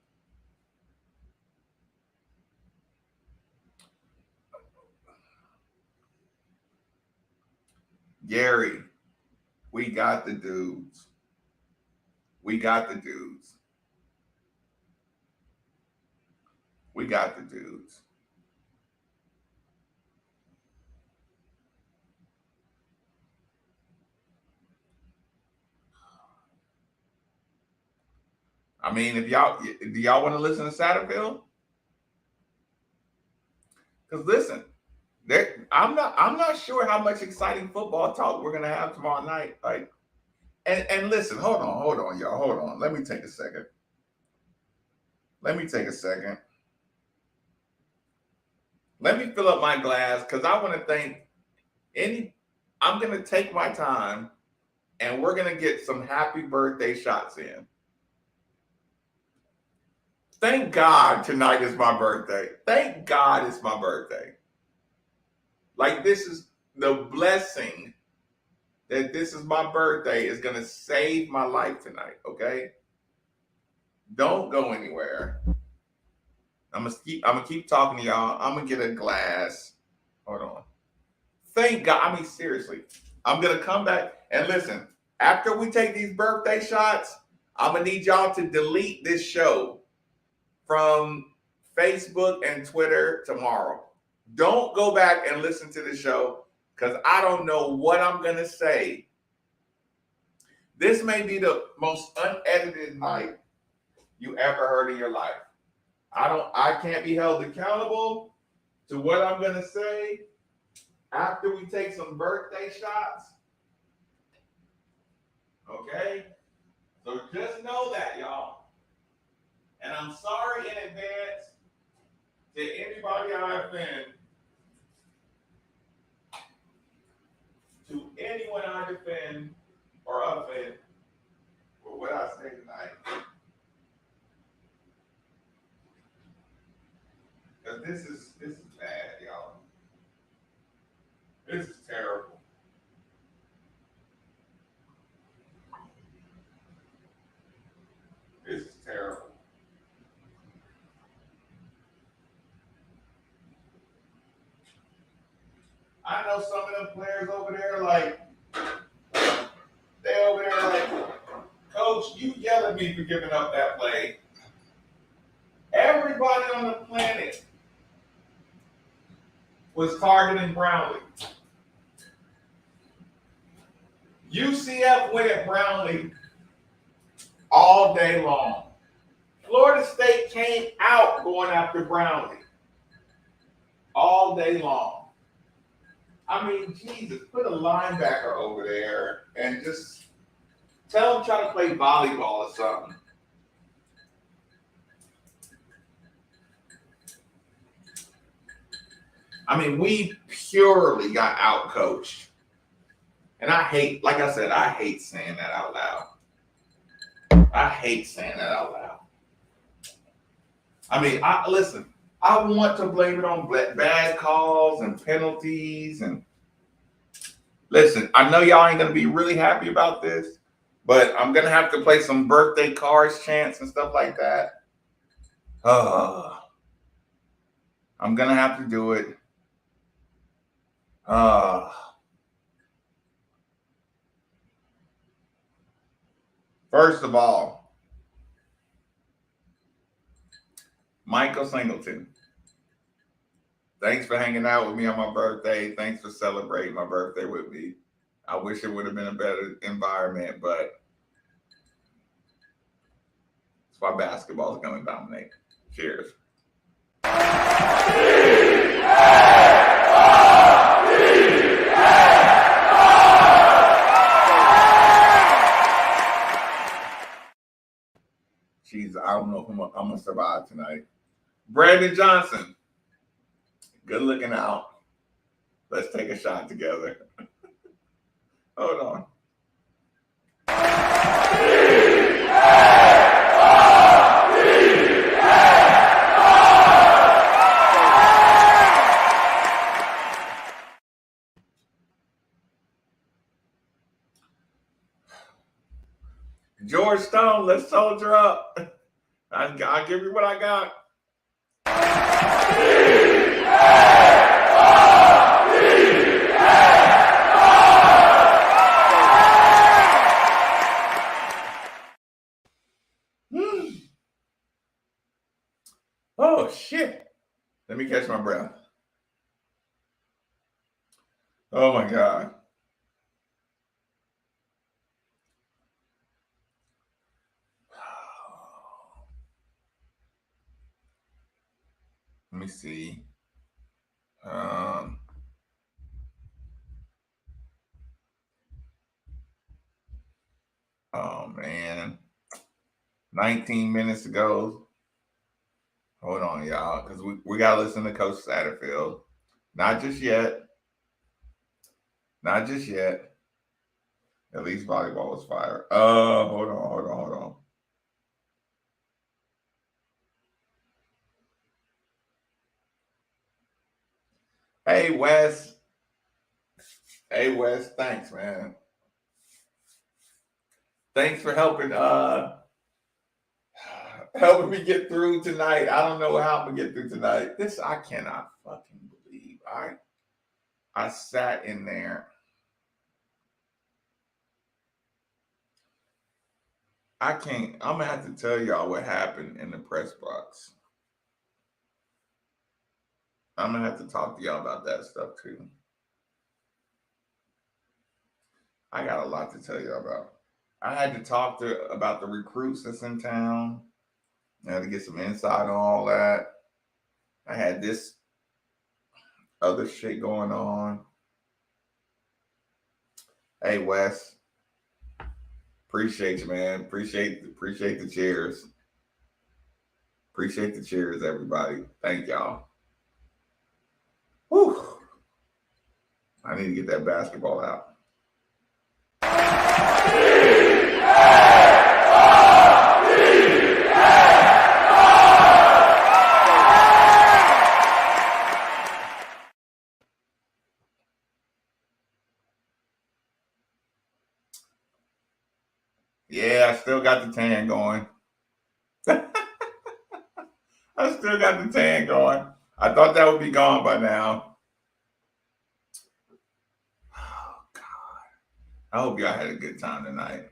Gary, we got the dudes. We got the dudes. We got the dudes. I mean, do y'all want to listen to Satterfield? Because listen, I'm not sure how much exciting football talk we're gonna have tomorrow night. Like, and listen, hold on, y'all, hold on. Let me take a second. Let me fill up my glass because I want to thank I'm gonna take my time and we're gonna get some happy birthday shots in. Thank God tonight is my birthday. Thank God it's my birthday. Like, this is the blessing that this is my birthday is going to save my life tonight, okay? Don't go anywhere. I'm gonna keep talking to y'all. I'm going to get a glass. Hold on. Thank God. I mean, seriously. I'm going to come back and listen. After we take these birthday shots, I'm going to need y'all to delete this show from Facebook and Twitter tomorrow. Don't go back and listen to the show because I don't know what I'm going to say. This may be the most unedited night you ever heard in your life. I can't be held accountable to what I'm going to say after we take some birthday shots. Okay? So just know that, y'all. And I'm sorry in advance to anybody I offend. To anyone I defend or offend for what I say tonight. Because this is bad, y'all. This is terrible. This is terrible. I know some of them players over there, like, they over there like, Coach, you yell at me for giving up that play. Everybody on the planet was targeting Brownlee. UCF went at Brownlee all day long. Florida State came out going after Brownlee all day long. I mean, Jesus, put a linebacker over there and just tell him try to play volleyball or something. I mean, we purely got out-coached. And I hate, like I said, I hate saying that out loud. I hate saying that out loud. I mean, listen, I want to blame it on bad calls and penalties. And listen, I know y'all ain't going to be really happy about this, but I'm going to have to play some birthday cards chants and stuff like that. I'm going to have to do it. First of all, Michael Singleton, thanks for hanging out with me on my birthday. Thanks for celebrating my birthday with me. I wish it would have been a better environment, but that's why basketball is going to dominate. Cheers. Jeez, I don't know if I'm going to survive tonight. Brandon Johnson, good looking out. Let's take a shot together. Hold on. George Stone, let's soldier up. I'll give you what I got. Oh, shit. Let me catch my breath. Oh, my God. Let me see. Oh, man. 19 minutes ago. Hold on, y'all, because we got to listen to Coach Satterfield. Not just yet. Not just yet. At least volleyball was fire. Hold on. Hey, Wes. Hey, Wes. Thanks, man. Thanks for helping me get through tonight. I don't know how I'm gonna get through tonight. This I cannot fucking believe. I sat in there. I'm gonna have to tell y'all what happened in the press box. I'm gonna have to talk to y'all about that stuff too. I got a lot to tell you about. I had to talk about the recruits that's in town. I had to get some insight on all that. I had this other shit going on. Hey, Wes. Appreciate you, man. Appreciate the cheers. Appreciate the cheers, everybody. Thank y'all. Whew. I need to get that basketball out. Yeah, I still got the tan going. I still got the tan going. I thought that would be gone by now. Oh, God. I hope y'all had a good time tonight.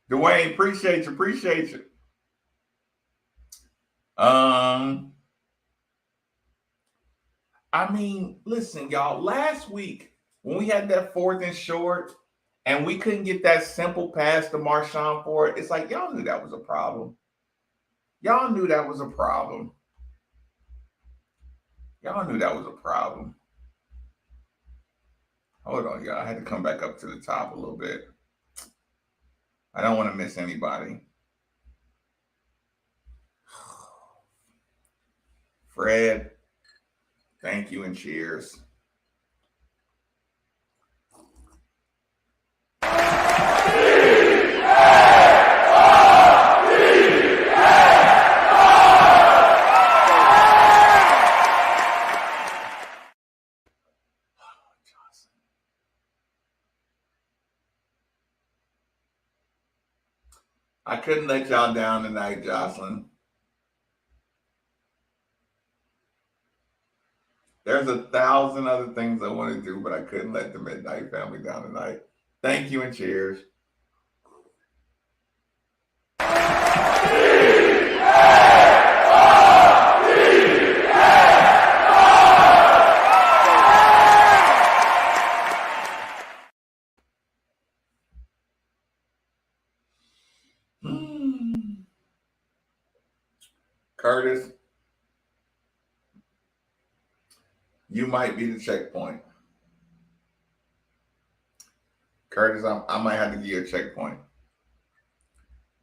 Dwayne, appreciate you. I mean, listen, y'all, last week when we had that 4th and short and we couldn't get that simple pass to Marshawn for it, it's like y'all knew that was a problem. Y'all knew that was a problem. Hold on, y'all. I had to come back up to the top a little bit. I don't want to miss anybody. Fred, thank you and cheers. I couldn't let y'all down tonight, Jocelyn. There's 1,000 other things I want to do, but I couldn't let the Midnight family down tonight. Thank you and cheers. Curtis, you might be the checkpoint. Curtis, I might have to give you a checkpoint.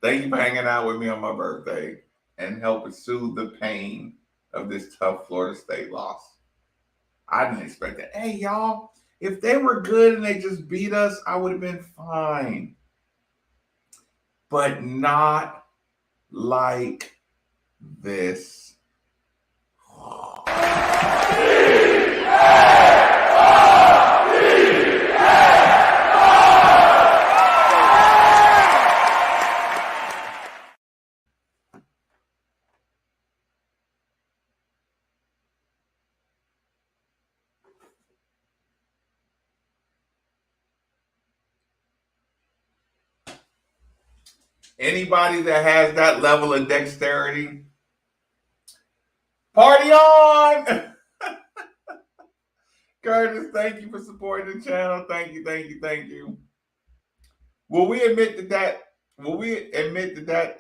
Thank you for hanging out with me on my birthday and helping soothe the pain of this tough Florida State loss. I didn't expect that. Hey, y'all, if they were good and they just beat us, I would have been fine. But not like this. Anybody that has that level of dexterity, party on! Curtis, thank you for supporting the channel. Thank you. Will we admit that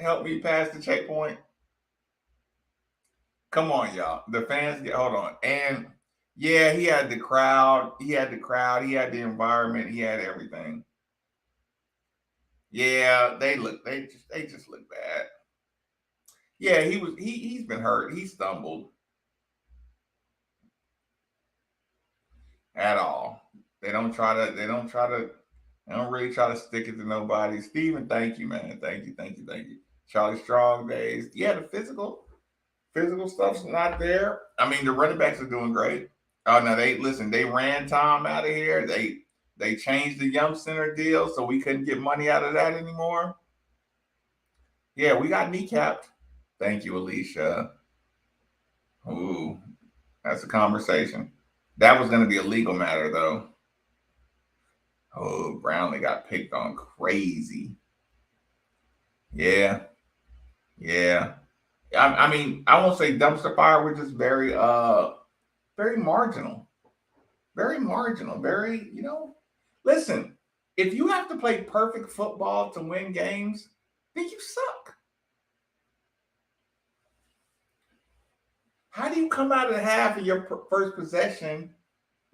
helped me pass the checkpoint? Come on, y'all. The fans hold on. And yeah, he had the crowd, he had the environment, he had everything. Yeah, they just look bad. Yeah, he's been hurt. He stumbled. At all. They don't really try to stick it to nobody. Steven, thank you, man. Thank you. Charlie Strong days. Yeah, the physical stuff's not there. I mean, the running backs are doing great. Oh no, they ran Tom out of here. They changed the Yum Center deal, so we couldn't get money out of that anymore. Yeah, we got kneecapped. Thank you, Alicia. Ooh, that's a conversation. That was going to be a legal matter, though. Oh, Brownlee got picked on crazy. Yeah. I mean, I won't say dumpster fire. We're just very marginal. Very marginal. Very, listen, if you have to play perfect football to win games, then you suck. How do you come out of the half of your first possession?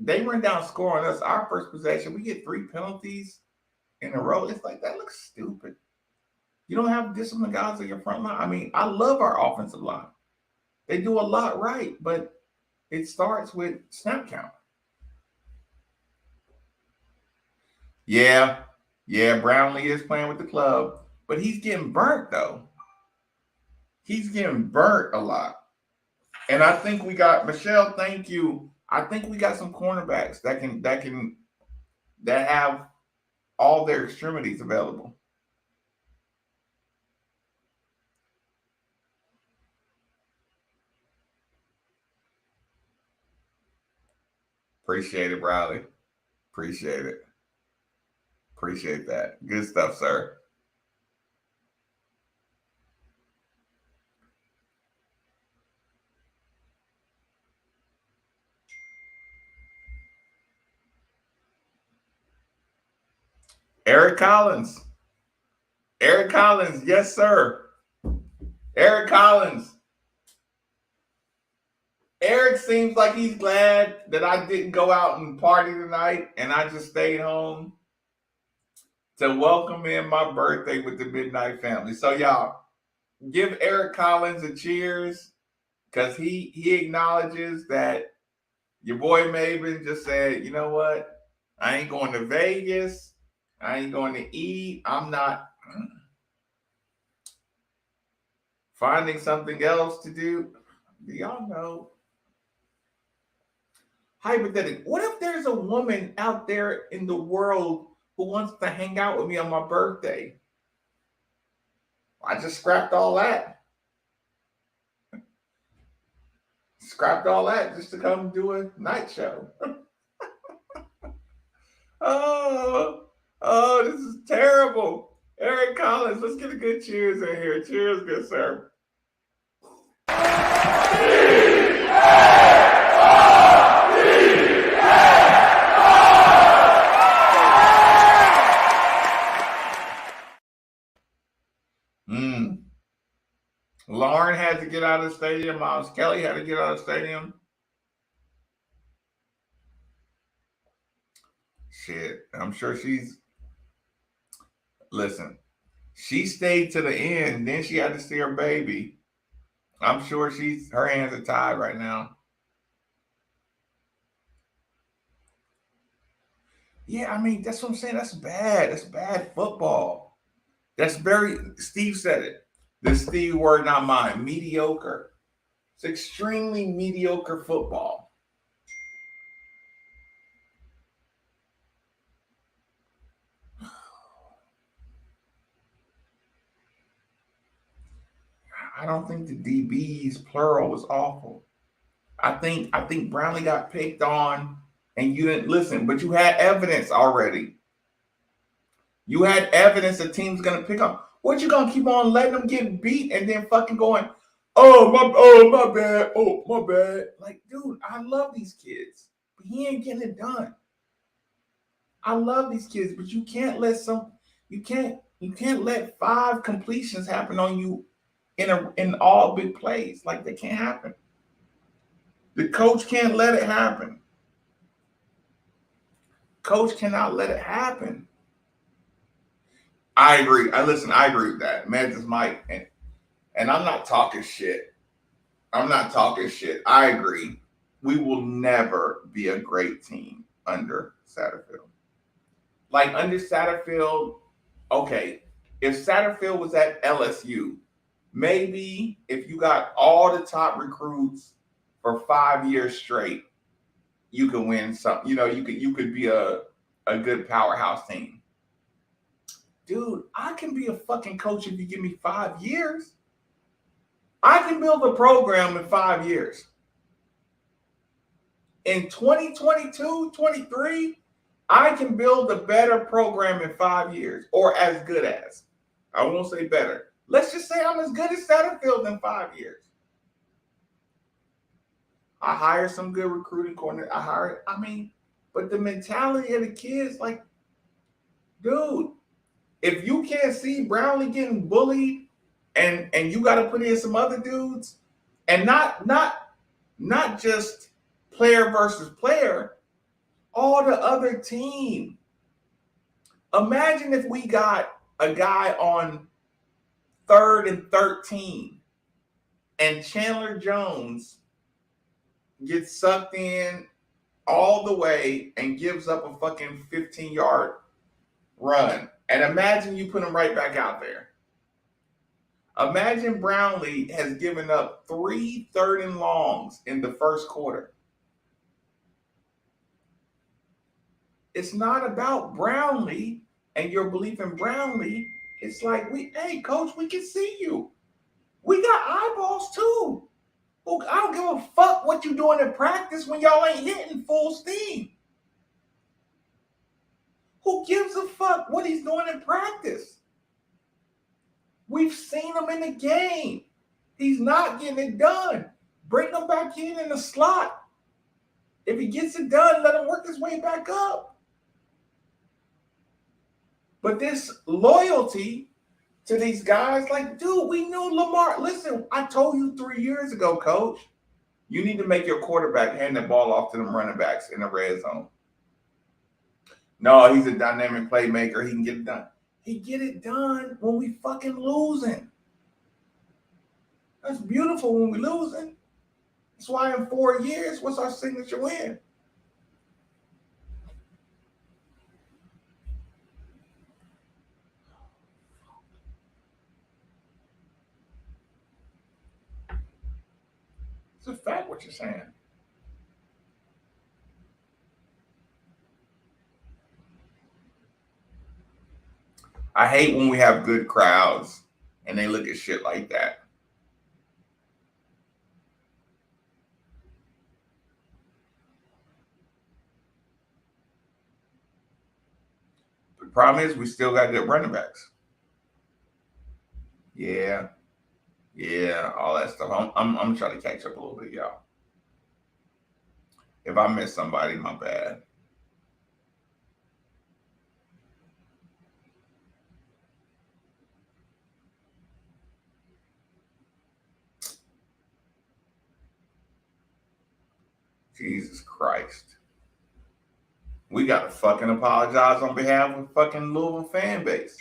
They run down score on us. Our first possession, we get 3 penalties in a row. It's like, that looks stupid. You don't have disciplined guys on your front line. I mean, I love our offensive line. They do a lot right, but it starts with snap count. Yeah, Brownlee is playing with the club, but he's getting burnt, though. He's getting burnt a lot. And I think we got, Michelle, thank you. I think we got some cornerbacks that have all their extremities available. Appreciate it, Riley. Appreciate it. Appreciate that. Good stuff, sir. Eric Collins, yes, sir. Eric Collins. Eric seems like he's glad that I didn't go out and party tonight and I just stayed home to welcome in my birthday with the Midnight Family. So y'all, give Eric Collins a cheers, because he acknowledges that your boy Maven just said, you know what? I ain't going to Vegas. I ain't going to eat. I'm not finding something else to do. Do y'all know? Hypothetically, what if there's a woman out there in the world who wants to hang out with me on my birthday? I just scrapped all that. Scrapped all that just to come do a night show. Oh, this is terrible. Eric Collins, let's get a good cheers in here. Cheers, good sir. Lauren had to get out of the stadium. Miles Kelly had to get out of the stadium. Shit, I'm sure listen, she stayed to the end. Then she had to see her baby. I'm sure her hands are tied right now. Yeah, I mean, that's what I'm saying. That's bad. That's bad football. That's Steve said it. The Steve word, not mine. Mediocre. It's extremely mediocre football. I don't think the DBs plural was awful. I think Brownlee got picked on and you didn't listen, but you had evidence already. You had evidence the team's gonna pick up. What you gonna keep on letting them get beat and then fucking going, oh my bad, oh my bad. Like, dude, I love these kids, but he ain't getting it done. I love these kids, but you can't let 5 completions happen on you in all big plays. Like, they can't happen. The coach can't let it happen. Coach cannot let it happen. I agree. I agree with that. Meds is Mike. And I'm not talking shit. I agree. We will never be a great team under Satterfield. Like, under Satterfield, okay, if Satterfield was at LSU, maybe if you got all the top recruits for 5 years straight, you could win something. You know, you could be a good powerhouse team. Dude, I can be a fucking coach if you give me 5 years. I can build a program in 5 years. In 2022, 23, I can build a better program in 5 years, or as good as. I won't say better. Let's just say I'm as good as Satterfield in 5 years. I hire some good recruiting coordinator. But the mentality of the kids, like, dude, if you can't see Brownlee getting bullied and you got to put in some other dudes, and not just player versus player, all the other team. Imagine if we got a guy on 3rd and 13 and Chandler Jones gets sucked in all the way and gives up a fucking 15-yard run. And imagine you put him right back out there. Imagine Brownlee has given up 3 third and longs in the first quarter. It's not about Brownlee and your belief in Brownlee. It's like, hey, coach, we can see you. We got eyeballs too. I don't give a fuck what you doing in practice when y'all ain't hitting full steam. Who gives a fuck what he's doing in practice? We've seen him in the game. He's not getting it done. Bring him back in the slot. If he gets it done, let him work his way back up. But this loyalty to these guys, like, dude, we knew Lamar. Listen, I told you 3 years ago, coach, you need to make your quarterback hand the ball off to them running backs in the red zone. No, he's a dynamic playmaker. He can get it done. He get it done when we fucking losing. That's beautiful when we losing. That's why in 4 years, what's our signature win? It's a fact what you're saying. I hate when we have good crowds and they look at shit like that. The problem is we still got good running backs. Yeah, all that stuff. I'm trying to catch up a little bit, y'all. If I miss somebody, my bad. Jesus Christ. We got to fucking apologize on behalf of the fucking Louisville fan base.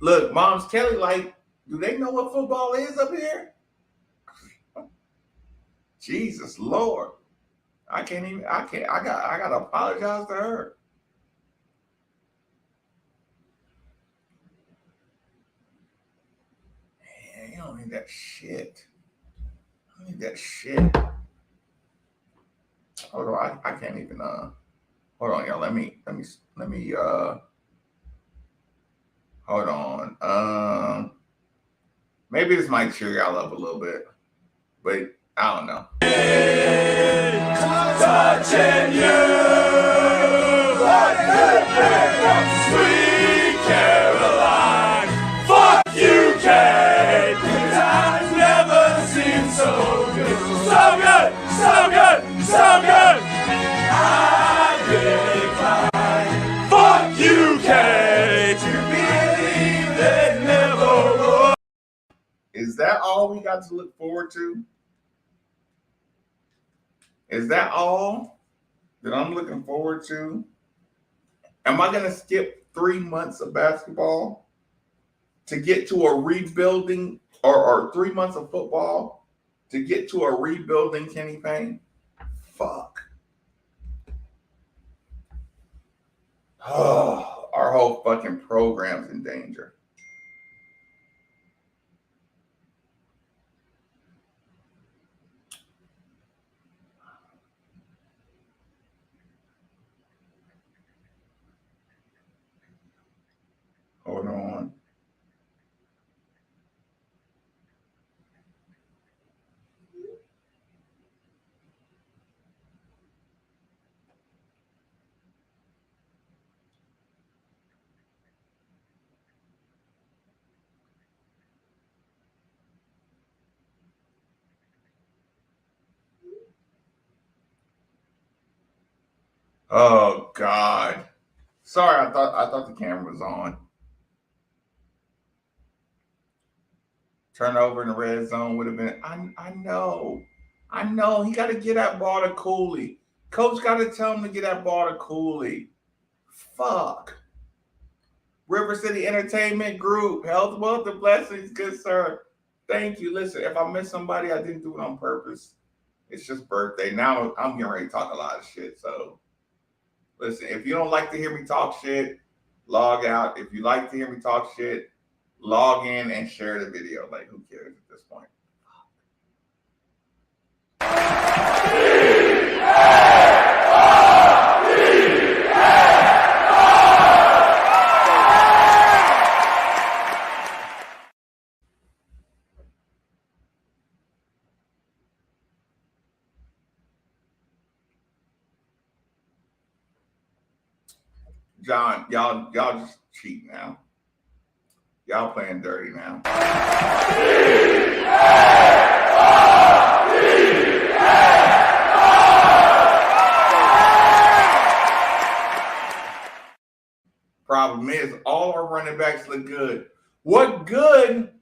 Look, Moms Kelly, like, do they know what football is up here? Jesus Lord. I gotta apologize to her. that shit. I need that shit. Hold on, I can't even hold on, y'all. Let me hold on. Maybe this might cheer y'all up a little bit, but I don't know. Touching you, what could be sweet Caroline? Fuck you, Kate. I've never seen so good, so good, so good, so good. I decline. Fuck you, Kate. You believe they never would. Is that all we got to look forward to? Is that all that I'm looking forward to? Am I going to skip 3 months of basketball to get to a rebuilding or 3 months of football to get to a rebuilding Kenny Payne? Fuck. Oh, our whole fucking program's in danger. Hold on. Oh God. Sorry, I thought the camera was on. Turnover in the red zone would have been. I know. He got to get that ball to Cooley. Coach got to tell him to get that ball to Cooley. Fuck. River City Entertainment Group. Health, wealth, and blessings, good sir. Thank you. Listen, if I miss somebody, I didn't do it on purpose. It's just birthday. Now I'm getting ready to talk a lot of shit. So listen, if you don't like to hear me talk shit, log out. If you like to hear me talk shit, log in and share the video. Like, who cares at this point? John, y'all just cheat now. Y'all playing dirty now. Problem is, all our running backs look good. What good?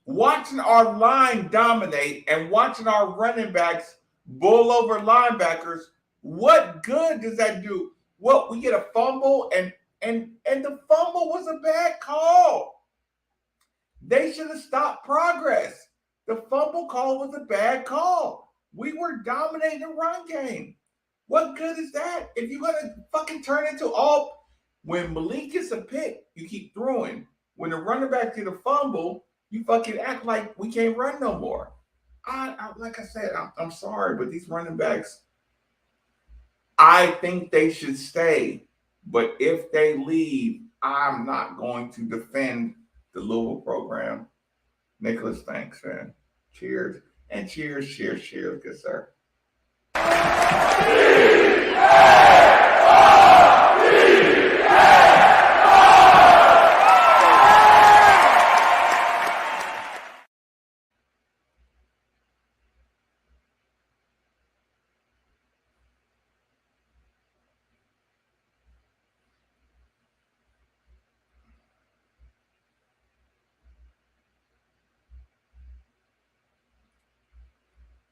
Watching our line dominate and watching our running backs bull over linebackers, what good does that do? What, we get a fumble and the fumble was a bad call. They should have stopped progress. The fumble call was a bad call. We were dominating the run game. What good is that? If you're going to fucking turn into all, when Malik gets a pick, you keep throwing. When the running back get a fumble, you fucking act like we can't run no more. Like I said, I'm sorry, but these running backs, I think they should stay. But if they leave, I'm not going to defend the Louisville program. Nicholas, thanks, man. Cheers. And cheers, good sir.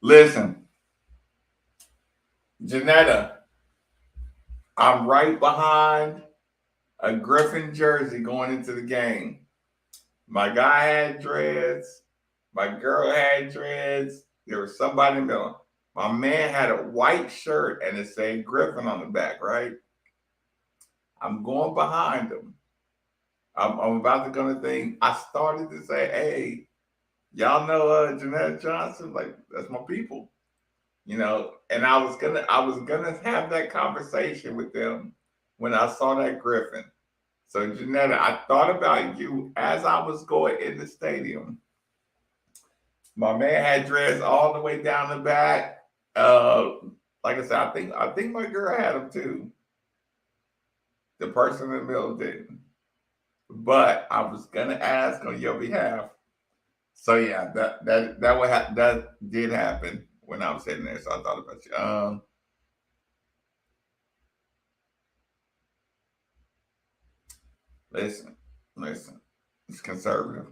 Listen, Janetta, I'm right behind a Griffin jersey going into the game. My guy had dreads. My girl had dreads. There was somebody in the middle. My man had a white shirt and it said Griffin on the back, right? I'm going behind him. I'm about to go to the thing. I started to say, hey, Y'all know Jeanette Johnson, like that's my people. And I was gonna have that conversation with them when I saw that Griffin. So Janetta, I thought about you as I was going in the stadium. My man had dreads all the way down the back. Like I said, I think my girl had them too. The person in the middle didn't. But I was gonna ask on your behalf. So yeah, that did happen when I was sitting there. So I thought about you. Listen, it's conservative.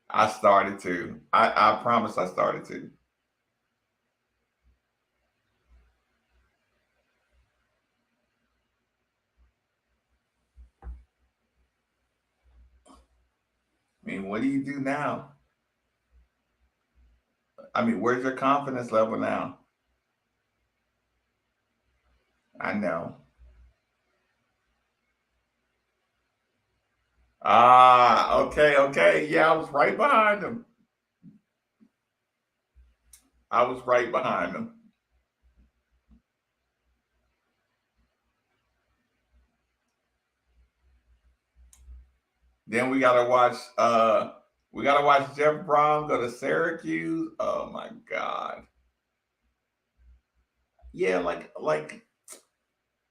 I started to. I promise I started to. I mean, what do you do now? I mean, where's your confidence level now? I know. Ah, okay. Yeah, I was right behind him. I was right behind him. Then we gotta watch Jeff Brown go to Syracuse. Oh my God. Yeah, like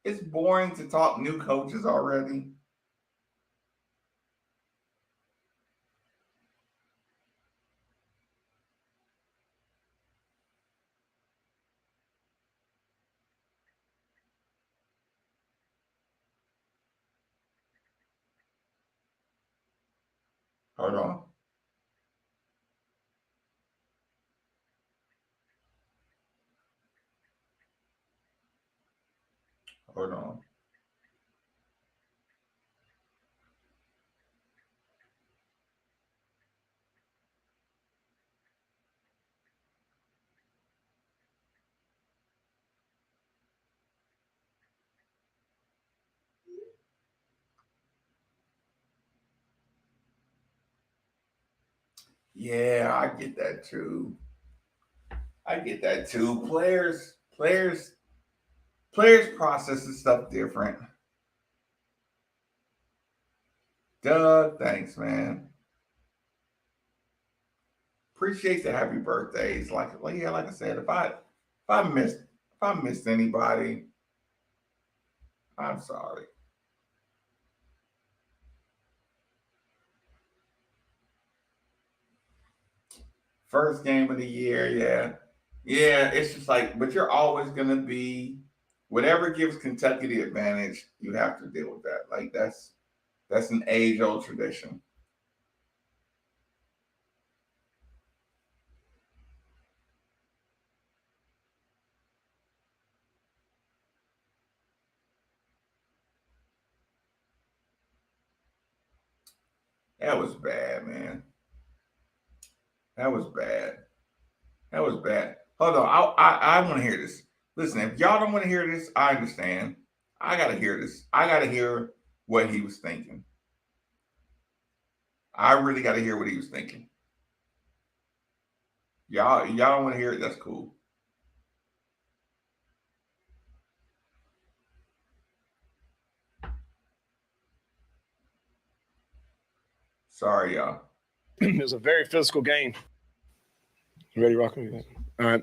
it's boring to talk new coaches already. Hold on. Hold on. Yeah, I get that too. Players process stuff different. Doug, thanks, man. Appreciate the happy birthdays. Like I said, if I missed anybody, I'm sorry. First game of the year, yeah. Yeah, it's just like, but you're always gonna be whatever gives Kentucky the advantage, you have to deal with that. Like that's an age old tradition. That was bad, man. That was bad. That was bad. Hold on, I want to hear this. Listen, if y'all don't want to hear this, I understand. I gotta hear this. I gotta hear what he was thinking. I really gotta hear what he was thinking. Y'all don't want to hear it. That's cool. Sorry, y'all. It was a very physical game. You ready, Rocco? All right.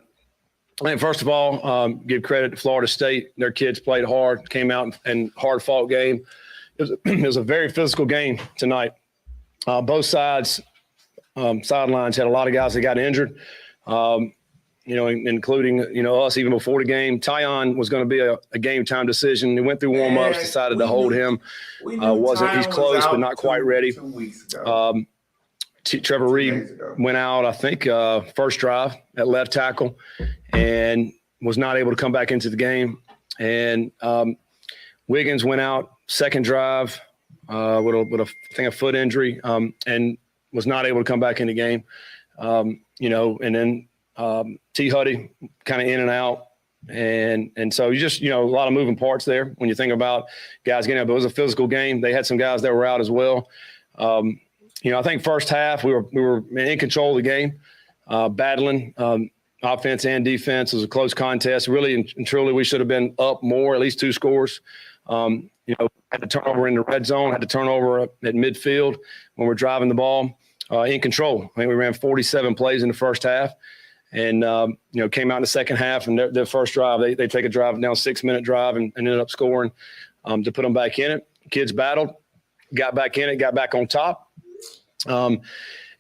I think first of all, give credit to Florida State. Their kids played hard, came out and hard-fought game. It was a very physical game tonight. Both sides, sidelines had a lot of guys that got injured, including, us even before the game. Tyon was going to be a game-time decision. He went through warm-ups, decided to hold him. He's close, but not quite ready. 2 weeks ago. Trevor Reed went out, I think, first drive at left tackle and was not able to come back into the game. And Wiggins went out second drive with a foot injury and was not able to come back in the game. And then T. Huddy kind of in and out. And so you just, a lot of moving parts there when you think about guys getting up. It was a physical game. They had some guys that were out as well. I think first half we were in control of the game, battling offense and defense. It was a close contest. Really and truly, we should have been up more, at least 2 scores. Had the turnover in the red zone, had the turnover at midfield when we're driving the ball. In control. I think we ran 47 plays in the first half, and came out in the second half. And their first drive, they take a drive down 6-minute drive and ended up scoring to put them back in it. Kids battled, got back in it, got back on top. And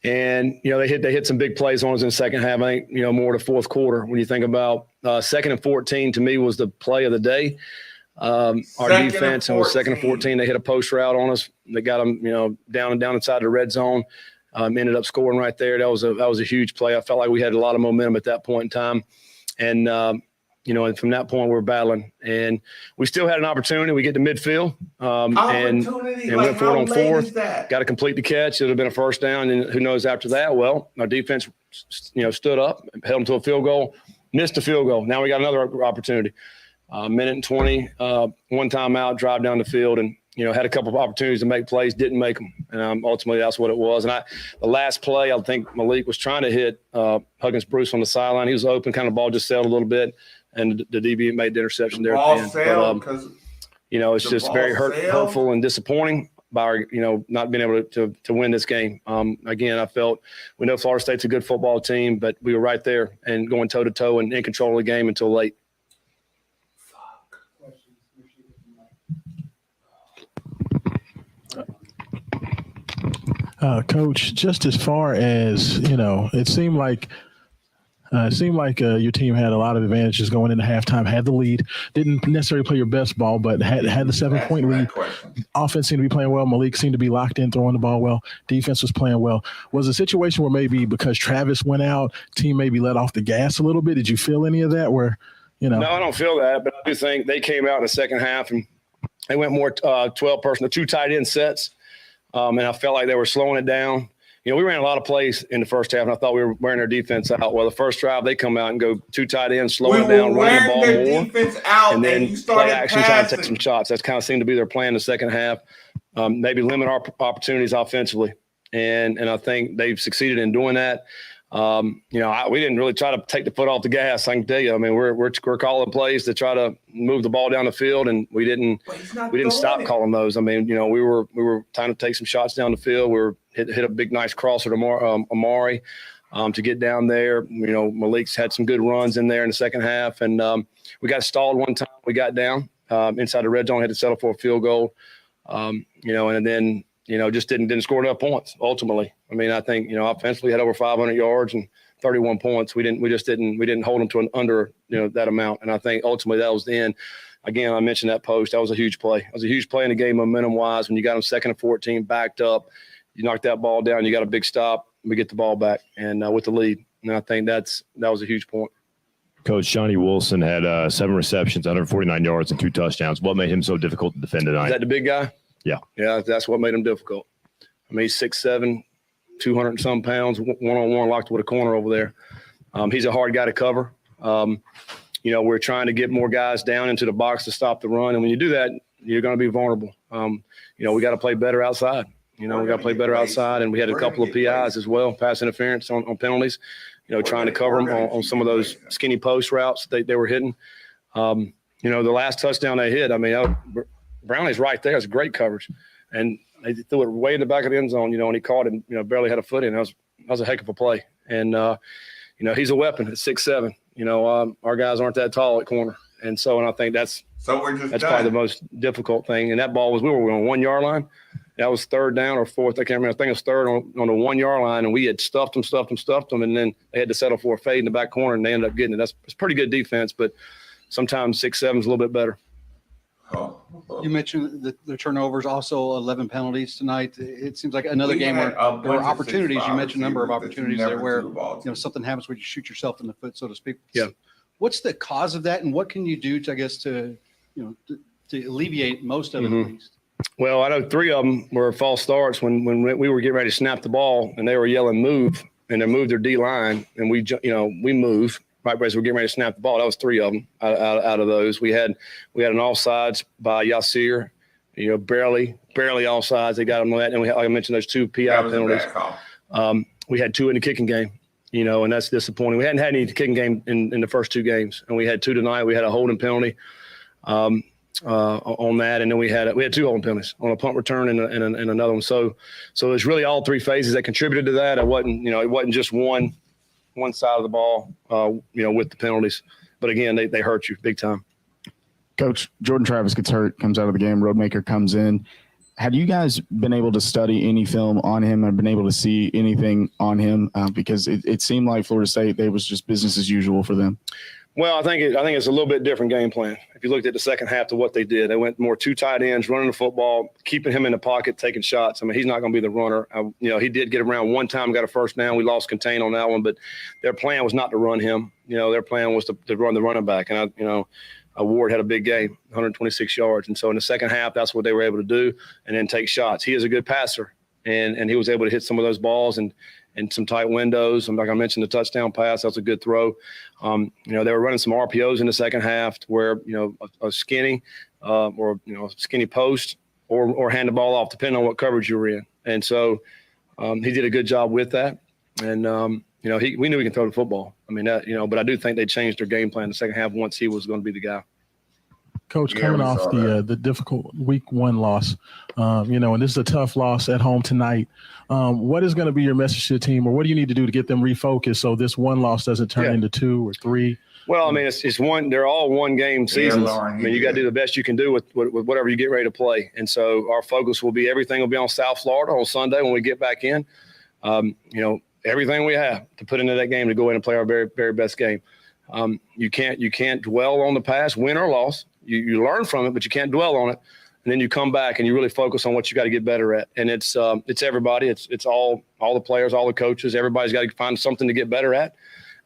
they hit some big plays on us in the second half. I think more the fourth quarter. When you think about 2nd and 14, to me was the play of the day. Our defense was 2nd and 14. They hit a post route on us. They got them down inside the red zone. Ended up scoring right there. That was a huge play. I felt like we had a lot of momentum at that point in time, and and from that point we're battling, and we still had an opportunity. We get to midfield, and went for it on 4th. Got to complete the catch. It would have been a first down, and who knows after that? Well, our defense, stood up, held them to a field goal, missed a field goal. Now we got another opportunity. Minute and 20, one timeout, drive down the field, and had a couple of opportunities to make plays, didn't make them. And ultimately, that's what it was. And the last play, I think Malik was trying to hit Huggins Bruce on the sideline. He was open, kind of ball just sailed a little bit, and the DB made the interception there at the end. But, it's just very hurtful and disappointing by our, not being able to win this game. Again, I felt we know Florida State's a good football team, but we were right there and going toe-to-toe and in control of the game until late. Coach, just as far as, it seemed like your team had a lot of advantages going into halftime, had the lead, didn't necessarily play your best ball, but had the 7-point lead. Offense seemed to be playing well. Malik seemed to be locked in, throwing the ball well. Defense was playing well. Was a situation where maybe because Travis went out, team maybe let off the gas a little bit? Did you feel any of that where, No, I don't feel that, but I do think they came out in the second half and they went more 12-person, 2 tight end sets. And I felt like they were slowing it down. We ran a lot of plays in the first half, and I thought we were wearing our defense out. Well, the first drive, they come out and go 2 tight ends, slow it down, run the ball more, defense out, and then you started play action, try to take some shots. That's kind of seemed to be their plan in the second half. Maybe limit our opportunities offensively, and I think they've succeeded in doing that. We didn't really try to take the foot off the gas. I can tell you. I mean, we're calling plays to try to move the ball down the field, and we didn't stop calling those. I mean, we were trying to take some shots down the field. We were hit a big nice crosser to Amari to get down there. Malik's had some good runs in there in the second half, and we got stalled one time. We got down inside the red zone, had to settle for a field goal. And then. Just didn't score enough points ultimately. I mean, I think, offensively had over 500 yards and 31 points. We didn't hold them to an under, that amount. And I think ultimately that was the end. Again, I mentioned that post. That was a huge play. It was a huge play in the game momentum wise. When you got them 2nd and 14 backed up, you knock that ball down, you got a big stop, we get the ball back and with the lead. And I think that was a huge point. Coach, Johnny Wilson had 7 receptions, 149 yards and 2 touchdowns. What made him so difficult to defend tonight? Is that the big guy? Yeah. Yeah, that's what made him difficult. I mean, he's 6'7", 200 and some pounds, one-on-one locked with a corner over there. He's a hard guy to cover. We're trying to get more guys down into the box to stop the run. And when you do that, you're going to be vulnerable. We got to play better outside. We got to play better outside. And we had a couple of PIs as well, pass interference on penalties, trying to cover them on some of those skinny post routes they were hitting. The last touchdown they hit, I mean, Brownlee's right there. It's great coverage. And they threw it way in the back of the end zone, and he caught it, barely had a foot in. That was a heck of a play. And, he's a weapon at 6'7". Our guys aren't that tall at corner. And I think that's probably the most difficult thing. And that ball we were on 1 yard line. That was 3rd down or 4th. I can't remember. I think it was 3rd on the 1 yard line. And we had stuffed them. And then they had to settle for a fade in the back corner, and they ended up getting it. It's pretty good defense, but sometimes 6'7" is a little bit better. You mentioned the turnovers, also 11 penalties tonight. It seems like another game where there were opportunities. You mentioned a number of opportunities there where something happens where you shoot yourself in the foot, so to speak. Yeah. What's the cause of that, and what can you do to alleviate most of it at least? Well, I know 3 of them were false starts when we were getting ready to snap the ball, and they were yelling "move," and they moved their D line, and we moved. Right as we're getting ready to snap the ball. That was 3 of them out of those. We had an offsides by Yasir barely offsides. They got them on that. And we, like I mentioned, those 2 PI penalties. We had 2 in the kicking game, and that's disappointing. We hadn't had any kicking game in the first 2 games, and we had 2 tonight. We had a holding penalty on that, and then we had 2 holding penalties on a punt return and another one. So it's really all 3 phases that contributed to that. It wasn't just one side of the ball, with the penalties. But again, they hurt you big time. Coach, Jordan Travis gets hurt, comes out of the game. Roadmaker comes in. Have you guys been able to study any film on him or been able to see anything on him? Because it seemed like Florida State, they was just business as usual for them. Well, I think it's a little bit different game plan. If you looked at the second half to what they did, they went more 2 tight ends, running the football, keeping him in the pocket, taking shots. I mean, he's not going to be the runner. He did get around one time, got a first down. We lost contain on that one, but their plan was not to run him. Their plan was to run the running back. And Ward had a big game, 126 yards. And so in the second half, that's what they were able to do, and then take shots. He is a good passer, and he was able to hit some of those balls and some tight windows. And like I mentioned, the touchdown pass, that's a good throw. They were running some RPOs in the second half to where, a skinny skinny post or hand the ball off, depending on what coverage you were in. And so he did a good job with that. And, we knew he could throw the football. I mean, but I do think they changed their game plan in the second half once he was going to be the guy. Coach, coming off the difficult week 1 loss, and this is a tough loss at home tonight. What is going to be your message to the team, or what do you need to do to get them refocused so this 1 loss doesn't turn into 2 or 3? Well, I mean, it's one. They're all 1-game seasons. I mean, you got to do the best you can do with whatever you get ready to play. And so our focus will be everything will be on South Florida on Sunday when we get back in. Everything we have to put into that game to go in and play our very, very best game. You can't dwell on the past, win or loss. You learn from it, but you can't dwell on it. And then you come back and you really focus on what you got to get better at. And it's everybody. It's all the players, all the coaches. Everybody's got to find something to get better at.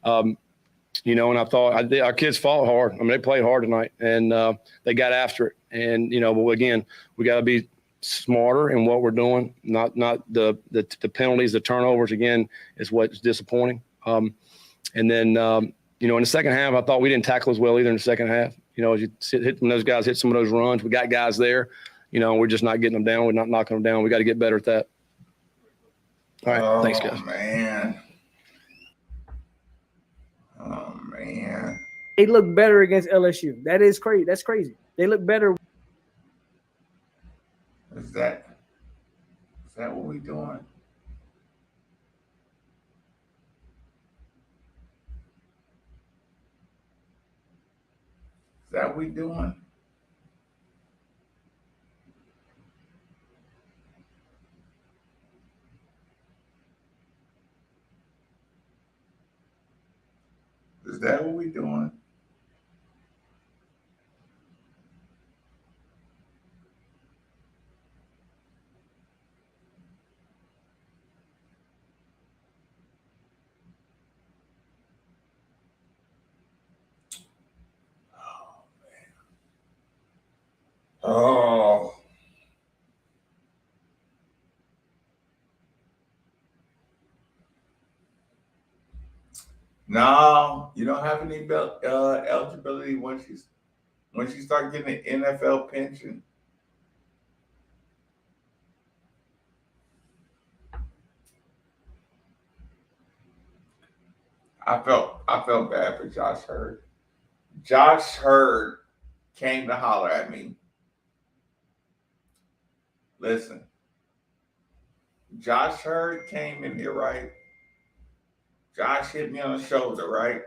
And I thought our kids fought hard. I mean, they played hard tonight, and they got after it. And but again, we got to be smarter in what we're doing. Not the penalties, the turnovers. Again, is what's disappointing. And then in the second half, I thought we didn't tackle as well either in the second half. As you when those guys hit some of those runs, we got guys there. We're just not getting them down. We're not knocking them down. We got to get better at that. All right, thanks, guys. Oh man. They look better against LSU. That is crazy. That's crazy. They look better. Is that what we doing? Is that what we doing? Is that what we doing? Oh. No, you don't have any eligibility once you start getting an NFL pension. I felt bad for Josh Hurd. Josh Hurd came to holler at me. Listen, Josh Hurd came in here, right? Josh hit me on the shoulder, right?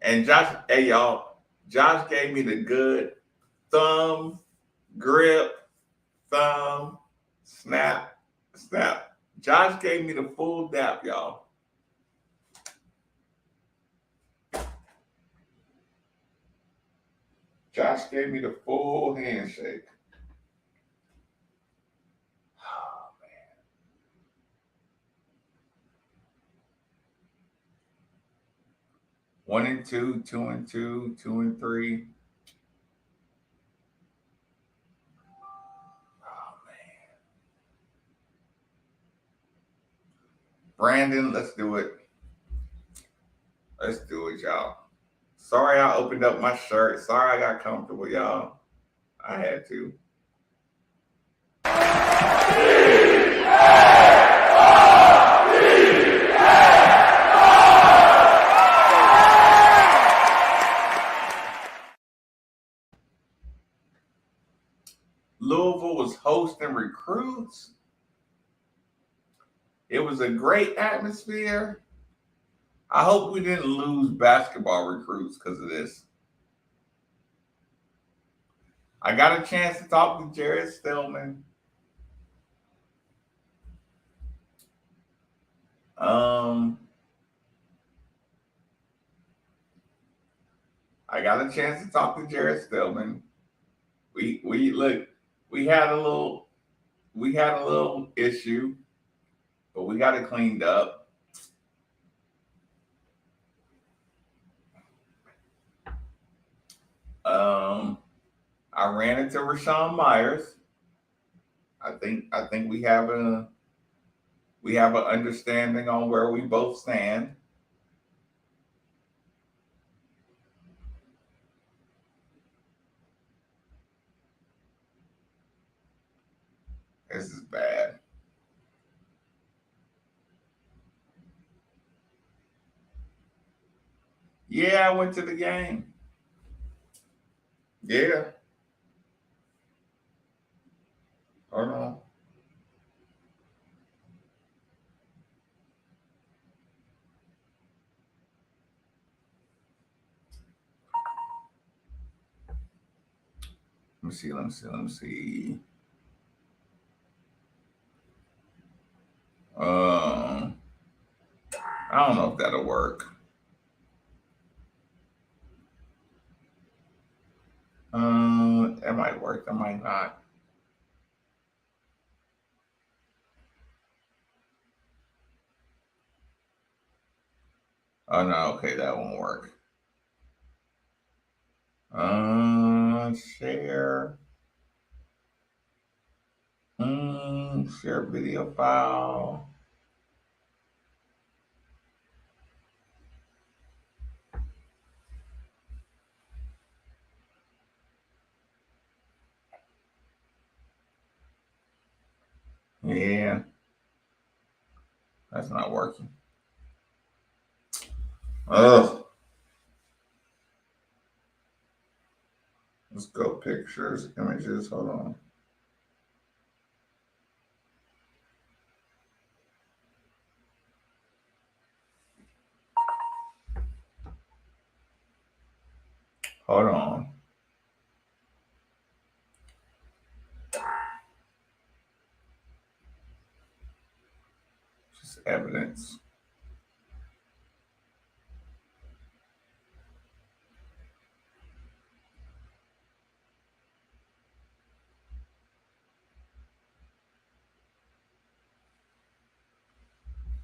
And Josh, hey y'all, Josh gave me the good thumb, grip, thumb, snap. Josh gave me the full dap, y'all. Josh gave me the full handshake. Oh, man. One and two, 2 and 2, 2 and 3. Oh, man. Brandon, let's do it. Let's do it, y'all. Sorry I opened up my shirt. Sorry I got comfortable, y'all. I had to. Louisville was hosting recruits. It was a great atmosphere. I hope we didn't lose basketball recruits because of this. I got a chance to talk to Jared Stillman. I got a chance to talk to Jared Stillman. We had a little issue, but we got it cleaned up. I ran into Rashawn Myers. I think we have an understanding on where we both stand. This is bad. Yeah, I went to the game. Yeah. Hold on. Let me see. I don't know if that'll work. That might work, that might not. Oh no, okay, that won't work. Share. Share video file. Yeah. That's not working. Ugh. Let's go pictures, images, hold on. Hold on. Just evidence.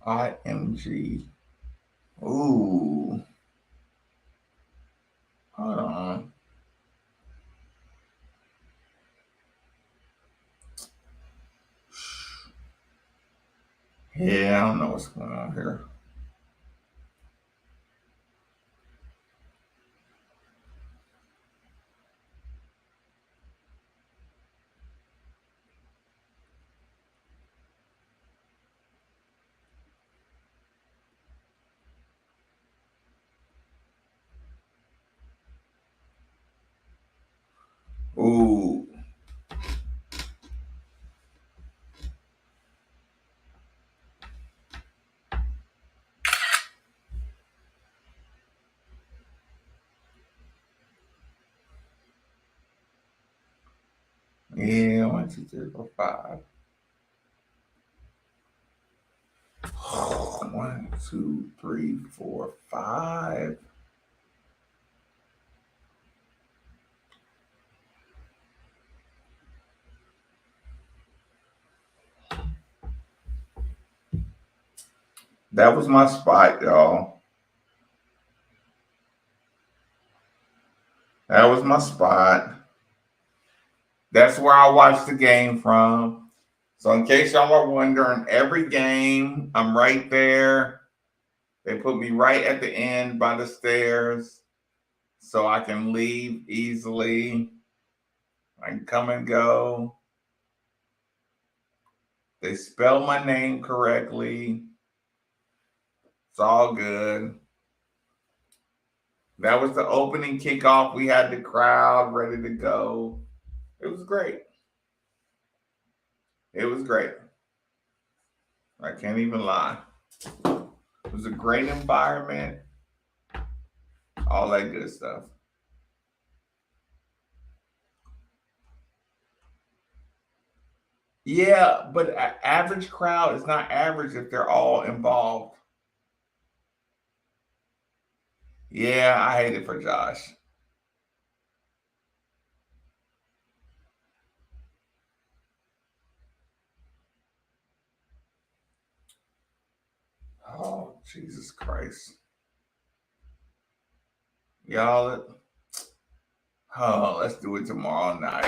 IMG. Ooh. Hold on. Yeah, I don't know what's going on here. Ooh. Yeah, 1, 2, 3, 4, 5. 1, 2, 3, 4, 5. That was my spot, y'all. That was my spot. That's where I watched the game from. So in case y'all are wondering, every game, I'm right there. They put me right at the end by the stairs. so I can leave easily. I can come and go. They spell my name correctly. It's all good. That was the opening kickoff. We had the crowd ready to go. It was great. It was great. I can't even lie. It was a great environment. All that good stuff. Yeah, but average crowd is not average if they're all involved. Yeah, I hate it for Josh. Oh, Jesus Christ. Y'all, let's do it tomorrow night.